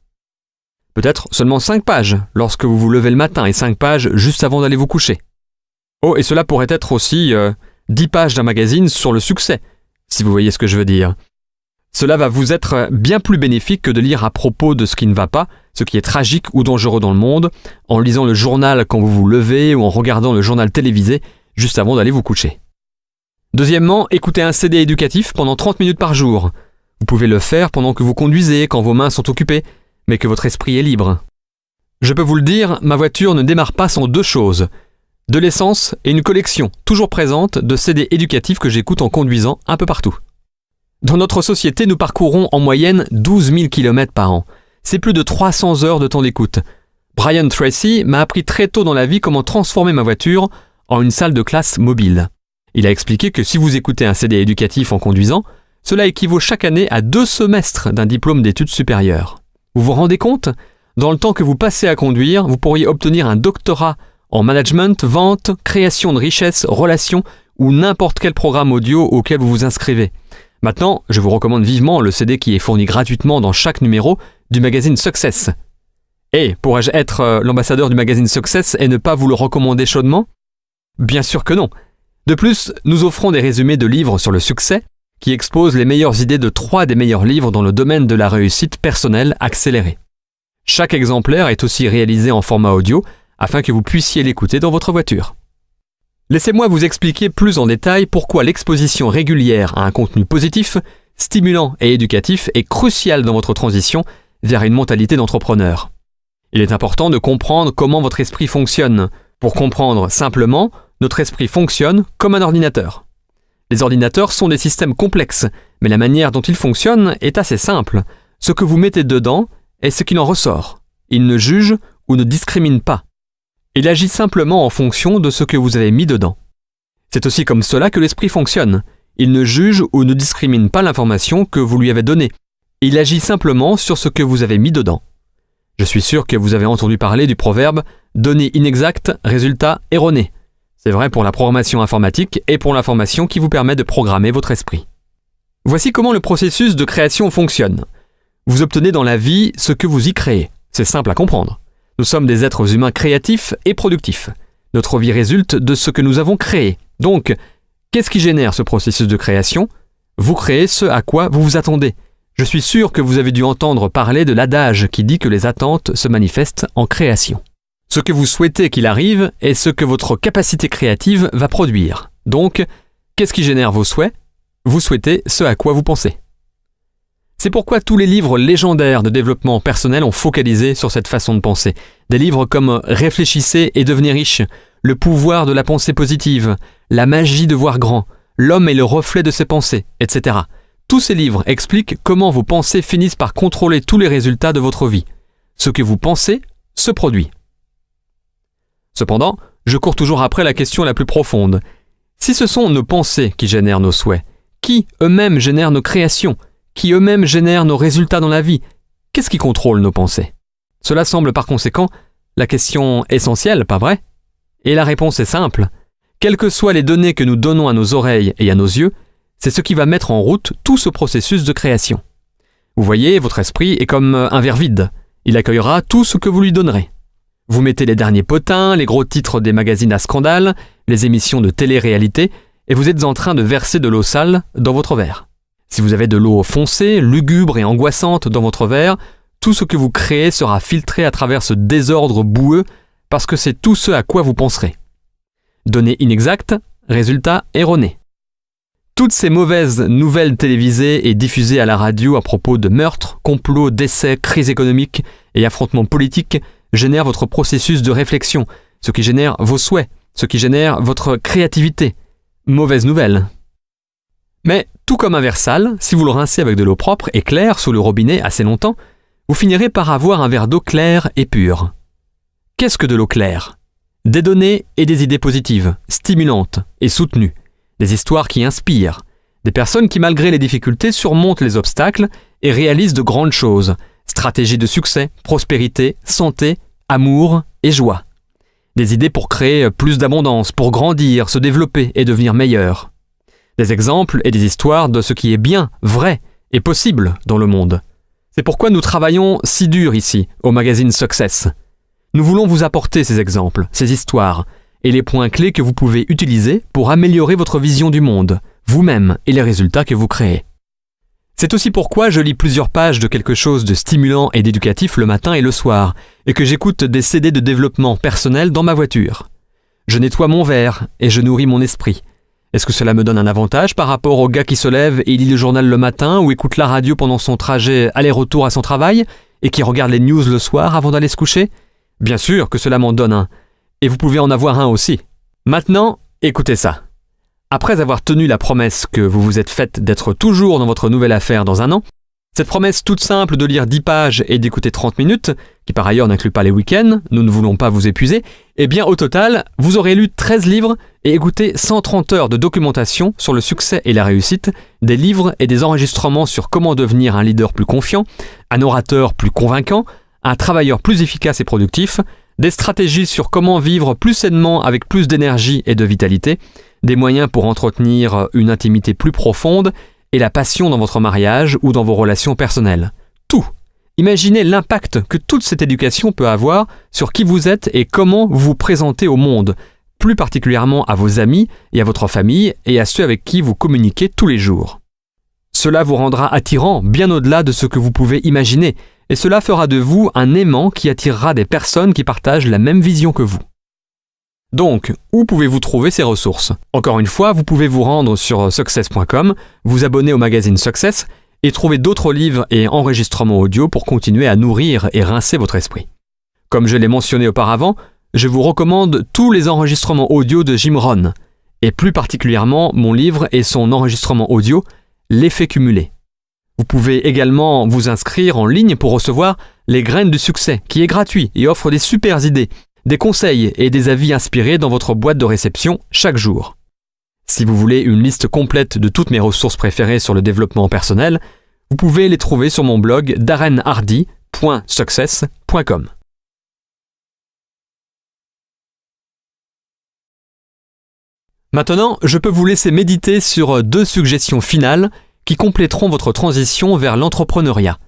B: Peut-être seulement 5 pages lorsque vous vous levez le matin et 5 pages juste avant d'aller vous coucher. Oh, et cela pourrait être aussi 10 pages d'un magazine sur le succès, si vous voyez ce que je veux dire. Cela va vous être bien plus bénéfique que de lire à propos de ce qui ne va pas, ce qui est tragique ou dangereux dans le monde, en lisant le journal quand vous vous levez ou en regardant le journal télévisé juste avant d'aller vous coucher. Deuxièmement, écoutez un CD éducatif pendant 30 minutes par jour. Vous pouvez le faire pendant que vous conduisez, quand vos mains sont occupées, mais que votre esprit est libre. Je peux vous le dire, ma voiture ne démarre pas sans 2 choses. De l'essence et une collection, toujours présente, de CD éducatifs que j'écoute en conduisant un peu partout. Dans notre société, nous parcourons en moyenne 12 000 km par an. C'est plus de 300 heures de temps d'écoute. Brian Tracy m'a appris très tôt dans la vie comment transformer ma voiture en une salle de classe mobile. Il a expliqué que si vous écoutez un CD éducatif en conduisant, cela équivaut chaque année à 2 semestres d'un diplôme d'études supérieures. Vous vous rendez compte ? Dans le temps que vous passez à conduire, vous pourriez obtenir un doctorat en management, vente, création de richesses, relations ou n'importe quel programme audio auquel vous vous inscrivez. Maintenant, je vous recommande vivement le CD qui est fourni gratuitement dans chaque numéro du magazine Success. Et pourrais-je être l'ambassadeur du magazine Success et ne pas vous le recommander chaudement ? Bien sûr que non. De plus, nous offrons des résumés de livres sur le succès qui exposent les meilleures idées de 3 des meilleurs livres dans le domaine de la réussite personnelle accélérée. Chaque exemplaire est aussi réalisé en format audio afin que vous puissiez l'écouter dans votre voiture. Laissez-moi vous expliquer plus en détail pourquoi l'exposition régulière à un contenu positif, stimulant et éducatif est cruciale dans votre transition vers une mentalité d'entrepreneur. Il est important de comprendre comment votre esprit fonctionne. Pour comprendre simplement, notre esprit fonctionne comme un ordinateur. Les ordinateurs sont des systèmes complexes, mais la manière dont ils fonctionnent est assez simple. Ce que vous mettez dedans est ce qu'il en ressort. Il ne juge ou ne discrimine pas. Il agit simplement en fonction de ce que vous avez mis dedans. C'est aussi comme cela que l'esprit fonctionne. Il ne juge ou ne discrimine pas l'information que vous lui avez donnée. Il agit simplement sur ce que vous avez mis dedans. Je suis sûr que vous avez entendu parler du proverbe « données inexactes, résultats erronés ». C'est vrai pour la programmation informatique et pour l'information qui vous permet de programmer votre esprit. Voici comment le processus de création fonctionne. Vous obtenez dans la vie ce que vous y créez. C'est simple à comprendre. Nous sommes des êtres humains créatifs et productifs. Notre vie résulte de ce que nous avons créé. Donc, qu'est-ce qui génère ce processus de création ? Vous créez ce à quoi vous vous attendez. Je suis sûr que vous avez dû entendre parler de l'adage qui dit que les attentes se manifestent en création. Ce que vous souhaitez qu'il arrive est ce que votre capacité créative va produire. Donc, qu'est-ce qui génère vos souhaits ? Vous souhaitez ce à quoi vous pensez. C'est pourquoi tous les livres légendaires de développement personnel ont focalisé sur cette façon de penser. Des livres comme « Réfléchissez et devenez riche »,« Le pouvoir de la pensée positive »,« La magie de voir grand »,« L'homme est le reflet de ses pensées », etc. Tous ces livres expliquent comment vos pensées finissent par contrôler tous les résultats de votre vie. Ce que vous pensez se produit. Cependant, je cours toujours après la question la plus profonde. Si ce sont nos pensées qui génèrent nos souhaits, qui eux-mêmes génèrent nos créations, qui eux-mêmes génèrent nos résultats dans la vie, qu'est-ce qui contrôle nos pensées ? Cela semble par conséquent la question essentielle, pas vrai ? Et la réponse est simple. Quelles que soient les données que nous donnons à nos oreilles et à nos yeux, c'est ce qui va mettre en route tout ce processus de création. Vous voyez, votre esprit est comme un verre vide. Il accueillera tout ce que vous lui donnerez. Vous mettez les derniers potins, les gros titres des magazines à scandale, les émissions de télé-réalité, et vous êtes en train de verser de l'eau sale dans votre verre. Si vous avez de l'eau foncée, lugubre et angoissante dans votre verre, tout ce que vous créez sera filtré à travers ce désordre boueux parce que c'est tout ce à quoi vous penserez. Données inexactes, résultats erronés. Toutes ces mauvaises nouvelles télévisées et diffusées à la radio à propos de meurtres, complots, décès, crises économiques et affrontements politiques génèrent votre processus de réflexion, ce qui génère vos souhaits, ce qui génère votre créativité. Mauvaise nouvelle. Mais tout comme un verre sale, si vous le rincez avec de l'eau propre et claire sous le robinet assez longtemps, vous finirez par avoir un verre d'eau claire et pure. Qu'est-ce que de l'eau claire ? Des données et des idées positives, stimulantes et soutenues. Des histoires qui inspirent. Des personnes qui, malgré les difficultés, surmontent les obstacles et réalisent de grandes choses. Stratégies de succès, prospérité, santé, amour et joie. Des idées pour créer plus d'abondance, pour grandir, se développer et devenir meilleur. Des exemples et des histoires de ce qui est bien, vrai et possible dans le monde. C'est pourquoi nous travaillons si dur ici, au magazine Success. Nous voulons vous apporter ces exemples, ces histoires, et les points clés que vous pouvez utiliser pour améliorer votre vision du monde, vous-même et les résultats que vous créez. C'est aussi pourquoi je lis plusieurs pages de quelque chose de stimulant et d'éducatif le matin et le soir, et que j'écoute des CD de développement personnel dans ma voiture. Je nettoie mon verre et je nourris mon esprit. Est-ce que cela me donne un avantage par rapport au gars qui se lève et lit le journal le matin ou écoute la radio pendant son trajet aller-retour à son travail et qui regarde les news le soir avant d'aller se coucher ? Bien sûr que cela m'en donne un. Et vous pouvez en avoir un aussi. Maintenant, écoutez ça. Après avoir tenu la promesse que vous vous êtes faite d'être toujours dans votre nouvelle affaire dans un an, cette promesse toute simple de lire 10 pages et d'écouter 30 minutes, qui par ailleurs n'inclut pas les week-ends, nous ne voulons pas vous épuiser, eh bien au total, vous aurez lu 13 livres et écouté 130 heures de documentation sur le succès et la réussite, des livres et des enregistrements sur comment devenir un leader plus confiant, un orateur plus convaincant, un travailleur plus efficace et productif, des stratégies sur comment vivre plus sainement avec plus d'énergie et de vitalité, des moyens pour entretenir une intimité plus profonde et la passion dans votre mariage ou dans vos relations personnelles. Tout. Imaginez l'impact que toute cette éducation peut avoir sur qui vous êtes et comment vous vous présentez au monde, plus particulièrement à vos amis et à votre famille et à ceux avec qui vous communiquez tous les jours. Cela vous rendra attirant bien au-delà de ce que vous pouvez imaginer, et cela fera de vous un aimant qui attirera des personnes qui partagent la même vision que vous. Donc, où pouvez-vous trouver ces ressources ? Encore une fois, vous pouvez vous rendre sur success.com, vous abonner au magazine Success et trouver d'autres livres et enregistrements audio pour continuer à nourrir et rincer votre esprit. Comme je l'ai mentionné auparavant, je vous recommande tous les enregistrements audio de Jim Rohn, et plus particulièrement mon livre et son enregistrement audio « L'effet cumulé ». Vous pouvez également vous inscrire en ligne pour recevoir Les Graines du Succès, qui est gratuit et offre des super idées, des conseils et des avis inspirés dans votre boîte de réception chaque jour. Si vous voulez une liste complète de toutes mes ressources préférées sur le développement personnel, vous pouvez les trouver sur mon blog darrenhardy.success.com. Maintenant, je peux vous laisser méditer sur 2 suggestions finales qui compléteront votre transition vers l'entrepreneuriat.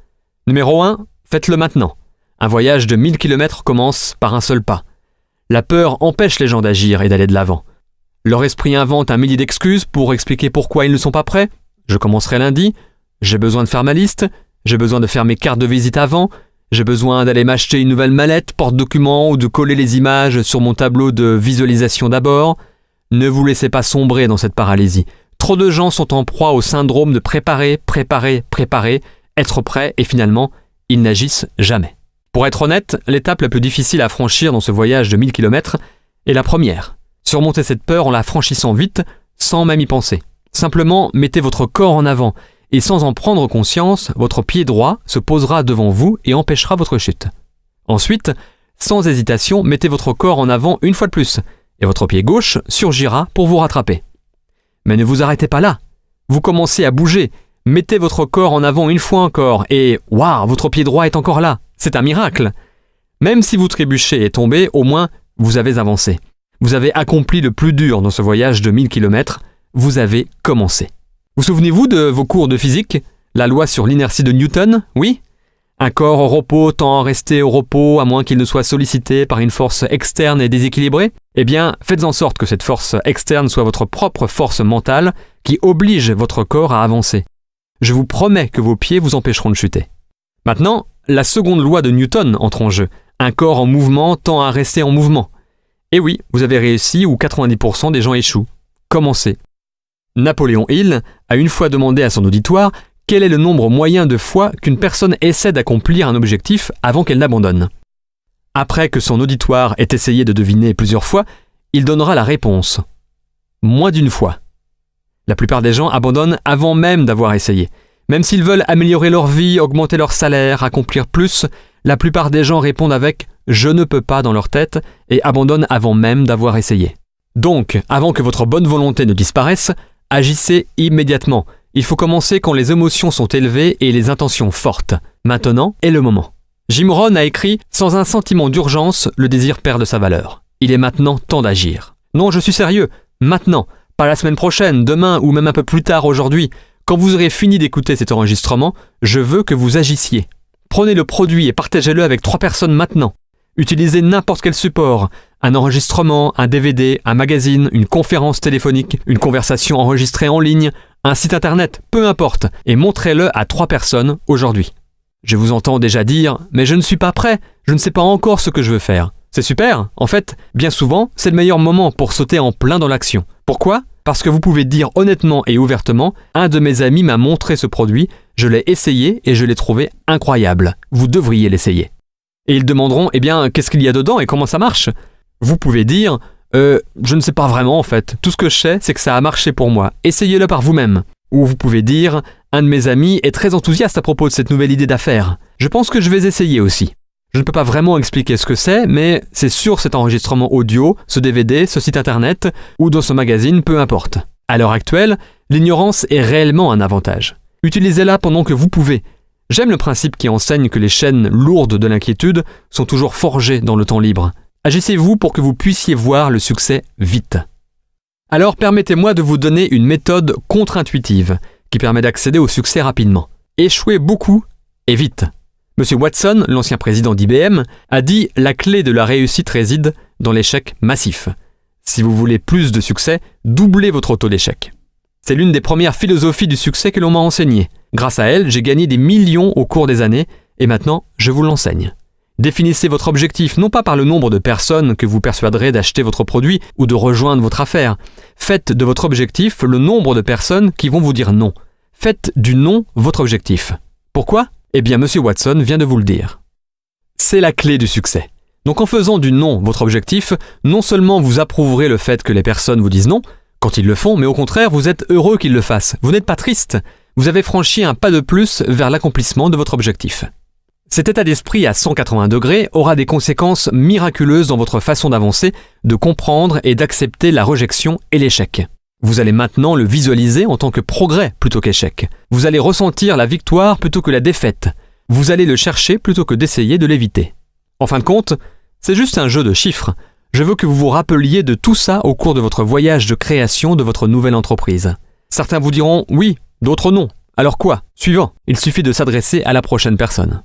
B: Numéro 1, faites-le maintenant. Un voyage de 1000 km commence par un seul pas. La peur empêche les gens d'agir et d'aller de l'avant. Leur esprit invente un millier d'excuses pour expliquer pourquoi ils ne sont pas prêts. Je commencerai lundi, j'ai besoin de faire ma liste, j'ai besoin de faire mes cartes de visite avant, j'ai besoin d'aller m'acheter une nouvelle mallette, porte-documents ou de coller les images sur mon tableau de visualisation d'abord. Ne vous laissez pas sombrer dans cette paralysie. Trop de gens sont en proie au syndrome de préparer, être prêt et finalement, ils n'agissent jamais. Pour être honnête, l'étape la plus difficile à franchir dans ce voyage de 1000 km est la première. Surmontez cette peur en la franchissant vite, sans même y penser. Simplement, mettez votre corps en avant et sans en prendre conscience, votre pied droit se posera devant vous et empêchera votre chute. Ensuite, sans hésitation, mettez votre corps en avant une fois de plus et votre pied gauche surgira pour vous rattraper. Mais ne vous arrêtez pas là. Vous commencez à bouger, mettez votre corps en avant une fois encore et waouh, votre pied droit est encore là. C'est un miracle. Même si vous trébuchez et tombez, au moins, vous avez avancé. Vous avez accompli le plus dur dans ce voyage de 1000 km. Vous avez commencé. Vous souvenez-vous de vos cours de physique ? La loi sur l'inertie de Newton, oui ? Un corps au repos tend à rester au repos à moins qu'il ne soit sollicité par une force externe et déséquilibrée ? Eh bien, faites en sorte que cette force externe soit votre propre force mentale qui oblige votre corps à avancer. Je vous promets que vos pieds vous empêcheront de chuter. Maintenant, la seconde loi de Newton entre en jeu. Un corps en mouvement tend à rester en mouvement. Et oui, vous avez réussi où 90% des gens échouent. Commencez. Napoléon Hill a une fois demandé à son auditoire quel est le nombre moyen de fois qu'une personne essaie d'accomplir un objectif avant qu'elle n'abandonne. Après que son auditoire ait essayé de deviner plusieurs fois, il donnera la réponse. Moins d'une fois. La plupart des gens abandonnent avant même d'avoir essayé. Même s'ils veulent améliorer leur vie, augmenter leur salaire, accomplir plus, la plupart des gens répondent avec « « je ne peux pas » dans leur tête et abandonnent avant même d'avoir essayé. Donc, avant que votre bonne volonté ne disparaisse, agissez immédiatement. Il faut commencer quand les émotions sont élevées et les intentions fortes. Maintenant est le moment. Jim Rohn a écrit « Sans un sentiment d'urgence, le désir perd de sa valeur. Il est maintenant temps d'agir. » Non, je suis sérieux. Maintenant. Pas la semaine prochaine, demain ou même un peu plus tard aujourd'hui. Quand vous aurez fini d'écouter cet enregistrement, je veux que vous agissiez. Prenez le produit et partagez-le avec 3 personnes maintenant. Utilisez n'importe quel support. Un enregistrement, un DVD, un magazine, une conférence téléphonique, une conversation enregistrée en ligne, un site internet, peu importe, et montrez-le à 3 personnes aujourd'hui. Je vous entends déjà dire « mais je ne suis pas prêt, je ne sais pas encore ce que je veux faire ». C'est super, en fait, bien souvent, c'est le meilleur moment pour sauter en plein dans l'action. Pourquoi ? Parce que vous pouvez dire honnêtement et ouvertement « un de mes amis m'a montré ce produit, je l'ai essayé et je l'ai trouvé incroyable. Vous devriez l'essayer ». Et ils demanderont « eh bien, qu'est-ce qu'il y a dedans et comment ça marche ?» Vous pouvez dire « je ne sais pas vraiment en fait, tout ce que je sais c'est que ça a marché pour moi, essayez-le par vous-même ». Ou vous pouvez dire « un de mes amis est très enthousiaste à propos de cette nouvelle idée d'affaires. Je pense que je vais essayer aussi ». Je ne peux pas vraiment expliquer ce que c'est, mais c'est sur cet enregistrement audio, ce DVD, ce site internet, ou dans ce magazine, peu importe. À l'heure actuelle, l'ignorance est réellement un avantage. Utilisez-la pendant que vous pouvez. J'aime le principe qui enseigne que les chaînes lourdes de l'inquiétude sont toujours forgées dans le temps libre. Agissez-vous pour que vous puissiez voir le succès vite. Alors permettez-moi de vous donner une méthode contre-intuitive qui permet d'accéder au succès rapidement. Échouez beaucoup et vite. Monsieur Watson, l'ancien président d'IBM, a dit « la clé de la réussite réside dans l'échec massif ». Si vous voulez plus de succès, doublez votre taux d'échec. C'est l'une des premières philosophies du succès que l'on m'a enseignée. Grâce à elle, j'ai gagné des millions au cours des années et maintenant, je vous l'enseigne. Définissez votre objectif non pas par le nombre de personnes que vous persuaderez d'acheter votre produit ou de rejoindre votre affaire. Faites de votre objectif le nombre de personnes qui vont vous dire non. Faites du non votre objectif. Pourquoi ? Eh bien, Monsieur Watson vient de vous le dire. C'est la clé du succès. Donc en faisant du non votre objectif, non seulement vous approuverez le fait que les personnes vous disent non, quand ils le font, mais au contraire, vous êtes heureux qu'ils le fassent. Vous n'êtes pas triste. Vous avez franchi un pas de plus vers l'accomplissement de votre objectif. Cet état d'esprit à 180 degrés aura des conséquences miraculeuses dans votre façon d'avancer, de comprendre et d'accepter la rejection et l'échec. Vous allez maintenant le visualiser en tant que progrès plutôt qu'échec. Vous allez ressentir la victoire plutôt que la défaite. Vous allez le chercher plutôt que d'essayer de l'éviter. En fin de compte, c'est juste un jeu de chiffres. Je veux que vous vous rappeliez de tout ça au cours de votre voyage de création de votre nouvelle entreprise. Certains vous diront « oui », d'autres « non ». Alors quoi ? Suivant, il suffit de s'adresser à la prochaine personne.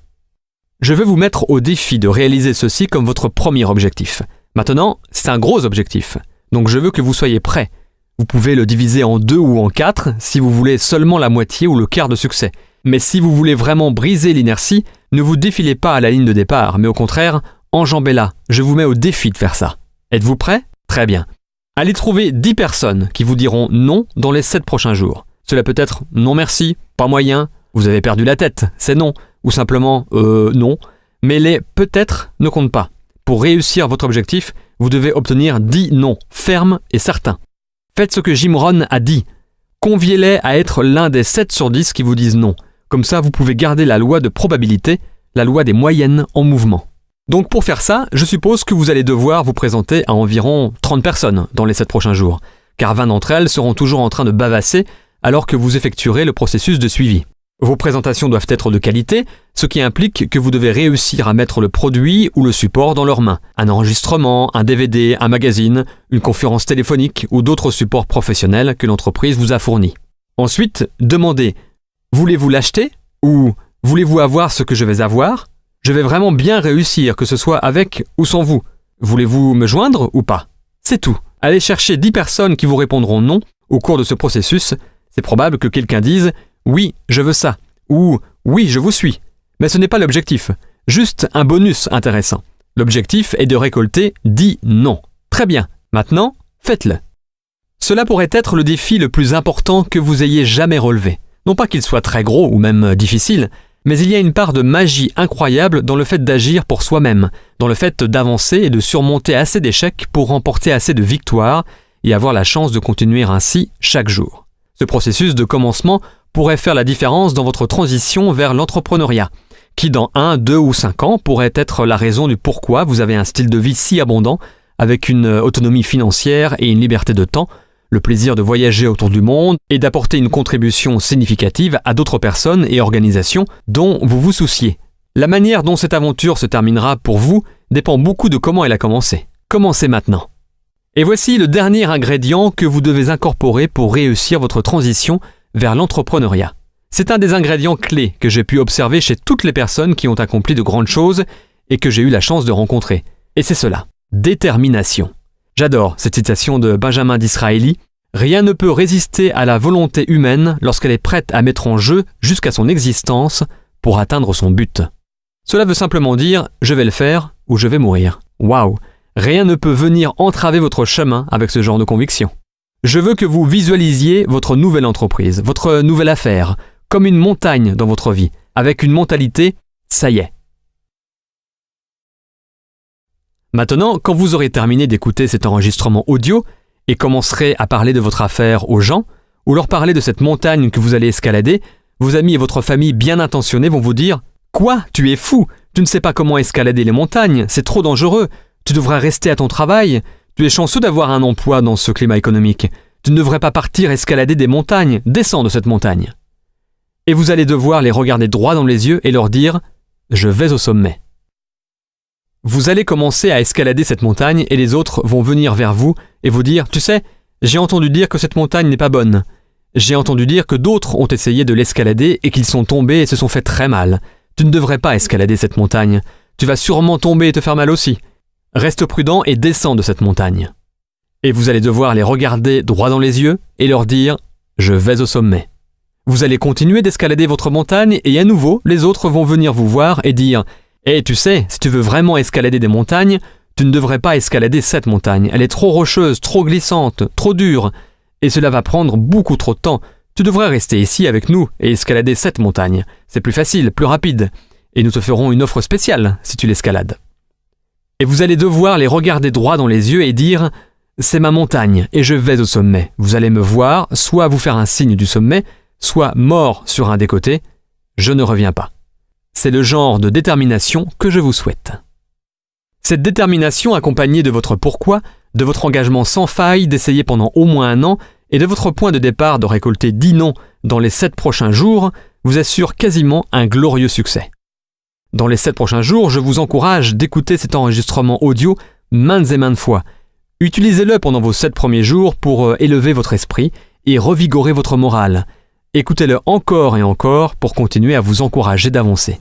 B: Je veux vous mettre au défi de réaliser ceci comme votre premier objectif. Maintenant, c'est un gros objectif, donc je veux que vous soyez prêts. Vous pouvez le diviser en 2 ou en 4 si vous voulez seulement la moitié ou le quart de succès. Mais si vous voulez vraiment briser l'inertie, ne vous défilez pas à la ligne de départ, mais au contraire, enjambez-la. Je vous mets au défi de faire ça. Êtes-vous prêts ? Très bien. Allez trouver 10 personnes qui vous diront non dans les 7 prochains jours. Cela peut être non merci, pas moyen, vous avez perdu la tête, c'est non, ou simplement non. Mais les peut-être ne comptent pas. Pour réussir votre objectif, vous devez obtenir 10 non, fermes et certains. Faites ce que Jim Rohn a dit. Conviez-les à être l'un des 7 sur 10 qui vous disent non. Comme ça, vous pouvez garder la loi de probabilité, la loi des moyennes en mouvement. Donc pour faire ça, je suppose que vous allez devoir vous présenter à environ 30 personnes dans les 7 prochains jours, car 20 d'entre elles seront toujours en train de bavasser alors que vous effectuerez le processus de suivi. Vos présentations doivent être de qualité, ce qui implique que vous devez réussir à mettre le produit ou le support dans leurs mains. Un enregistrement, un DVD, un magazine, une conférence téléphonique ou d'autres supports professionnels que l'entreprise vous a fournis. Ensuite, demandez « Voulez-vous l'acheter ?» ou « Voulez-vous avoir ce que je vais avoir ? Je vais vraiment bien réussir, que ce soit avec ou sans vous. Voulez-vous me joindre ou pas ?» C'est tout. Allez chercher 10 personnes qui vous répondront non au cours de ce processus. C'est probable que quelqu'un dise « Oui, je veux ça » ou « Oui, je vous suis ». Mais ce n'est pas l'objectif, juste un bonus intéressant. L'objectif est de récolter 10 non. Très bien, maintenant, faites-le. Cela pourrait être le défi le plus important que vous ayez jamais relevé. Non pas qu'il soit très gros ou même difficile, mais il y a une part de magie incroyable dans le fait d'agir pour soi-même, dans le fait d'avancer et de surmonter assez d'échecs pour remporter assez de victoires et avoir la chance de continuer ainsi chaque jour. Ce processus de commencement pourrait faire la différence dans votre transition vers l'entrepreneuriat, qui dans 1, 2 ou 5 ans pourrait être la raison du pourquoi vous avez un style de vie si abondant, avec une autonomie financière et une liberté de temps, le plaisir de voyager autour du monde et d'apporter une contribution significative à d'autres personnes et organisations dont vous vous souciez. La manière dont cette aventure se terminera pour vous dépend beaucoup de comment elle a commencé. Commencez maintenant. Et voici le dernier ingrédient que vous devez incorporer pour réussir votre transition vers l'entrepreneuriat. C'est un des ingrédients clés que j'ai pu observer chez toutes les personnes qui ont accompli de grandes choses et que j'ai eu la chance de rencontrer. Et c'est cela, détermination. J'adore cette citation de Benjamin Disraeli. « Rien ne peut résister à la volonté humaine lorsqu'elle est prête à mettre en jeu jusqu'à son existence pour atteindre son but. » Cela veut simplement dire « je vais le faire ou je vais mourir ». Waouh! Rien ne peut venir entraver votre chemin avec ce genre de conviction. Je veux que vous visualisiez votre nouvelle entreprise, votre nouvelle affaire, comme une montagne dans votre vie, avec une mentalité « ça y est ». Maintenant, quand vous aurez terminé d'écouter cet enregistrement audio et commencerez à parler de votre affaire aux gens, ou leur parler de cette montagne que vous allez escalader, vos amis et votre famille bien intentionnés vont vous dire « Quoi? Tu es fou! Tu ne sais pas comment escalader les montagnes, c'est trop dangereux. Tu devrais rester à ton travail. Tu es chanceux d'avoir un emploi dans ce climat économique. Tu ne devrais pas partir escalader des montagnes. Descends de cette montagne. » Et vous allez devoir les regarder droit dans les yeux et leur dire « Je vais au sommet. » Vous allez commencer à escalader cette montagne et les autres vont venir vers vous et vous dire « Tu sais, j'ai entendu dire que cette montagne n'est pas bonne. J'ai entendu dire que d'autres ont essayé de l'escalader et qu'ils sont tombés et se sont fait très mal. Tu ne devrais pas escalader cette montagne. Tu vas sûrement tomber et te faire mal aussi. Reste prudent et descends de cette montagne. » Et vous allez devoir les regarder droit dans les yeux et leur dire « Je vais au sommet. » Vous allez continuer d'escalader votre montagne et à nouveau, les autres vont venir vous voir et dire « Eh, tu sais, si tu veux vraiment escalader des montagnes, tu ne devrais pas escalader cette montagne. Elle est trop rocheuse, trop glissante, trop dure. Et cela va prendre beaucoup trop de temps. Tu devrais rester ici avec nous et escalader cette montagne. C'est plus facile, plus rapide. Et nous te ferons une offre spéciale si tu l'escalades. » Et vous allez devoir les regarder droit dans les yeux et dire « C'est ma montagne et je vais au sommet. Vous allez me voir, soit vous faire un signe du sommet, soit mort sur un des côtés. Je ne reviens pas. » C'est le genre de détermination que je vous souhaite. Cette détermination accompagnée de votre pourquoi, de votre engagement sans faille d'essayer pendant au moins 1 an et de votre point de départ de récolter 10 non dans les 7 prochains jours vous assure quasiment un glorieux succès. Dans les 7 prochains jours, je vous encourage d'écouter cet enregistrement audio maintes et maintes fois. Utilisez-le pendant vos 7 premiers jours pour élever votre esprit et revigorer votre morale. Écoutez-le encore et encore pour continuer à vous encourager d'avancer.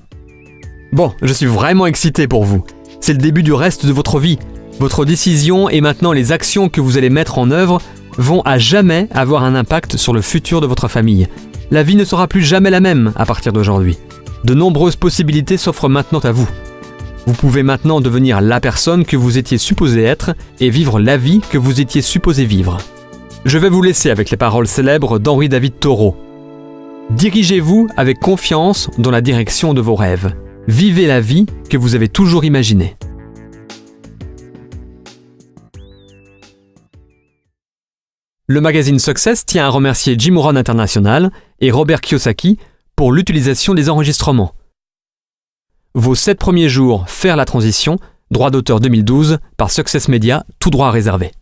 B: Bon, je suis vraiment excité pour vous. C'est le début du reste de votre vie. Votre décision et maintenant les actions que vous allez mettre en œuvre vont à jamais avoir un impact sur le futur de votre famille. La vie ne sera plus jamais la même à partir d'aujourd'hui. De nombreuses possibilités s'offrent maintenant à vous. Vous pouvez maintenant devenir la personne que vous étiez supposé être et vivre la vie que vous étiez supposé vivre. Je vais vous laisser avec les paroles célèbres d'Henri David Thoreau. Dirigez-vous avec confiance dans la direction de vos rêves. Vivez la vie que vous avez toujours imaginée. Le magazine Success tient à remercier Jim Rohn International et Robert Kiyosaki pour l'utilisation des enregistrements. Vos 7 premiers jours, faire la transition, droit d'auteur 2012 par Success Media, tout droit réservé.